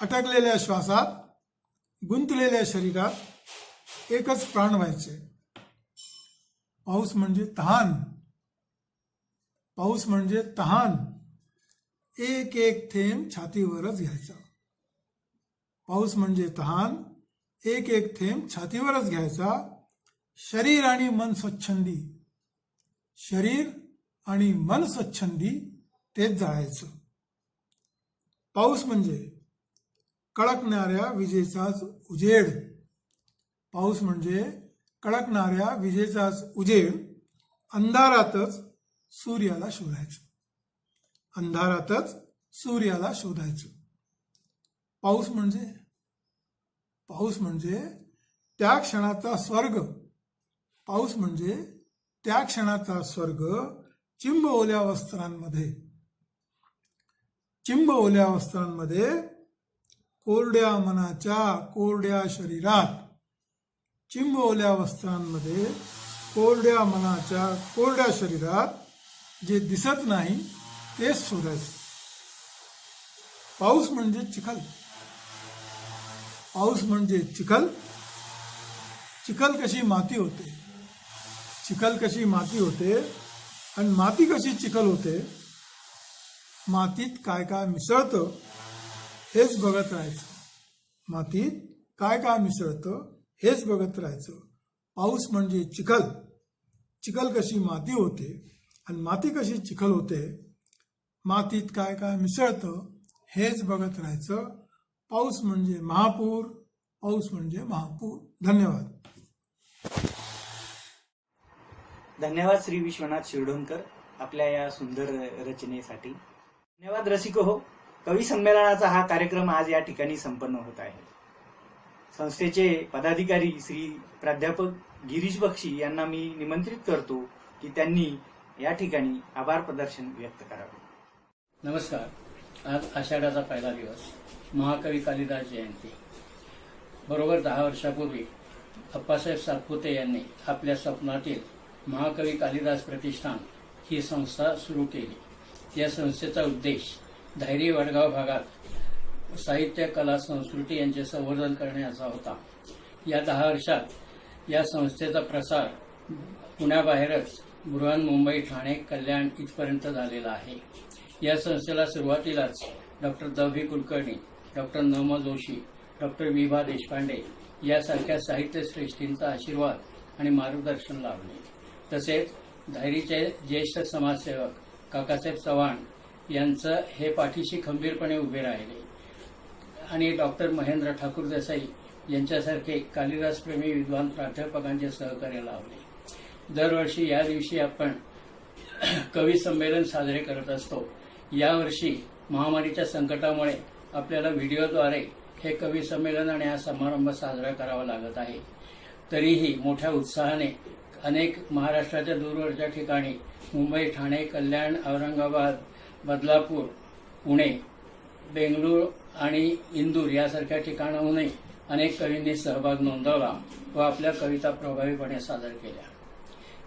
Speaker 17: अटकलेल्या श्वासात, गुंतलेल्या शरीरात एकच प्राण व्हायचे. पाऊस म्हणजे तहान. पाऊस म्हणजे तहान. एक एक थेंब छातीवरच घ्यायचा. पाऊस म्हणजे तहान. एक एक थेंब छातीवरच घ्यायचा. शरीर आणि मन स्वच्छंदी. शरीर आणि मन स्वच्छंदी तेच जाळायचं. पाऊस म्हणजे कळकणाऱ्या विजेचाच उजेड. पाऊस म्हणजे कळकणाऱ्या विजेचाच उजेड. अंधारातच सूर्याला शोधायचं. अंधारातच सूर्याला शोधायचं. पाऊस म्हणजे त्या क्षणाचा स्वर्ग. पाऊस म्हणजे त्या क्षणाचा स्वर्ग चिंब ओल्या वस्त्रांमध्ये. चिंब ओल्या वस्त्रांमध्ये कोरड्या मनाच्या कोरड्या शरीरात. चिंब ओल्या वस्त्रांमध्ये कोरड्या मनाच्या कोरड्या शरीरात जे दिसत नाही तेच शोधायचं. पाऊस म्हणजे चिखल. पाऊस म्हणजे चिखल. चिखल कशी माती होते. चिखल कशी माती होते आणि माती कशी चिखल होते. मातीत काय काय मिसळतं हेच बघत राहायचं. मातीत काय काय मिसळतं हेच बघत राहायचं. पाऊस म्हणजे चिखल. चिखल कशी माती होते आणि माती कशी चिखल होते. मातीत काय काय मिसळतं हेच बघत राहायचं. पाऊस म्हणजे महापूर. पाऊस म्हणजे महापूर. धन्यवाद.
Speaker 1: धन्यवाद श्री विश्वनाथ शिरढोणकर आपल्या या सुंदर रचनेसाठी. धन्यवाद रसिको हो. कवी संमेलनाचा हा कार्यक्रम आज या ठिकाणी संपन्न होत आहे. संस्थेचे पदाधिकारी श्री प्राध्यापक गिरीश बक्षी यांना मी निमंत्रित करतो की त्यांनी या ठिकाणी आभार प्रदर्शन व्यक्त करावे.
Speaker 2: नमस्कार. आज आषाढाचा पहिला दिवस, महाकवी कालिदास जयंती. बरोबर 10 वर्षापूर्वी अप्पासाहेब सातपुते यांनी आपल्या स्वप्नातील महाकवी कालिदास प्रतिष्ठान ही संस्था सुरू केली. या संस्थेचा उद्देश धायरी वडगाव भागात साहित्य, कला, संस्कृती यांचे संवर्धन करण्याचा होता. या 10 वर्षात या संस्थेचा प्रसार पुण्याबाहेरच बृहन्मुंबई, ठाणे, कल्याण इथपर्यंत झालेला आहे. या संस्थेला सुरुवातीलाच डॉक्टर द.भी. कुलकर्णी, डॉक्टर न.म. जोशी, डॉक्टर विभा देशपांडे यासारख्या साहित्यश्रेष्ठींचा आशीर्वाद आणि मार्गदर्शन लाभले. तसेच धायरीचे ज्येष्ठ समाजसेवक काकासाहेब चव्हाण यांचं हे पाठीशी खंबीरपणे उभे राहिले आणि डॉक्टर महेंद्र ठाकूर देसाई यांच्यासारखे कालिदासप्रेमी विद्वान प्राध्यापकांचे सहकार्य लाभले. दरवर्षी या दिवशी आपण
Speaker 18: कवी संमेलन साजरे करत असतो. यावर्षी महामारीच्या संकटामुळे आपल्याला व्हिडिओद्वारे हे कवी संमेलन आणि हा समारंभ साजरा करावा लागत आहे. तरीही मोठ्या उत्साहाने अनेक महाराष्ट्राच्या दूरवरच्या ठिकाणी मुंबई, ठाणे, कल्याण, औरंगाबाद, बदलापूर, पुणे, बेंगळूर आणि इंदूर यासारख्या ठिकाणाहूनही अनेक कवींनी सहभाग नोंदवला व आपल्या कविता प्रभावीपणे सादर केल्या.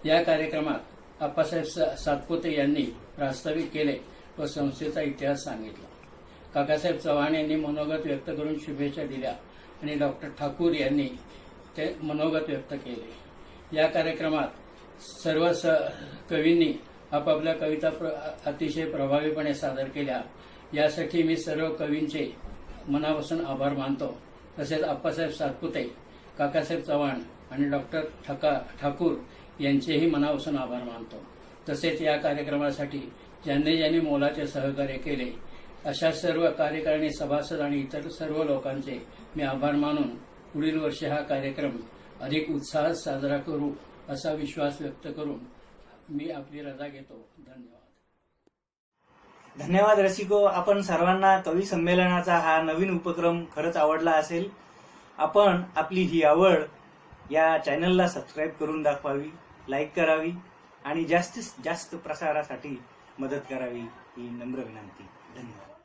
Speaker 18: या कार्यक्रमात आप्पासाहेब सातपुते यांनी प्रास्ताविक केले व संस्थेचा इतिहास सांगितला. काकासाहेब चव्हाण यांनी मनोगत व्यक्त करून शुभेच्छा दिल्या आणि डॉक्टर ठाकूर यांनी ते मनोगत व्यक्त केले. या कार्यक्रमात सर्व कवींनी आपापल्या कविता अतिशय प्रभावीपणे सादर केल्या. यासाठी मी सर्व कवींचे मनापासून आभार मानतो. तसेच आप्पासाहेब सातपुते, काकासाहेब चव्हाण आणि डॉक्टर ठाकूर यांचेही मनापासून आभार मानतो. तसेच या कार्यक्रमासाठी ज्यांनी मोलाचे सहकार्य केले अशा सर्व कार्यकारिणी सभासद आणि इतर सर्व लोकांचे मी आभार मानून पुढील वर्षी हा कार्यक्रम अधिक उत्साहात साजरा करू असा विश्वास व्यक्त करून मी आपली रजा घेतो. धन्यवाद.
Speaker 1: धन्यवाद रसिको. आपण सर्वांना कवी संमेलनाचा हा नवीन उपक्रम खरंच आवडला असेल. आपण आपली ही आवड या चॅनलला सबस्क्राईब करून दाखवावी, लाईक करावी आणि जास्तीत जास्त प्रसारासाठी मदत करावी ही नम्र विनंती. धन्यवाद.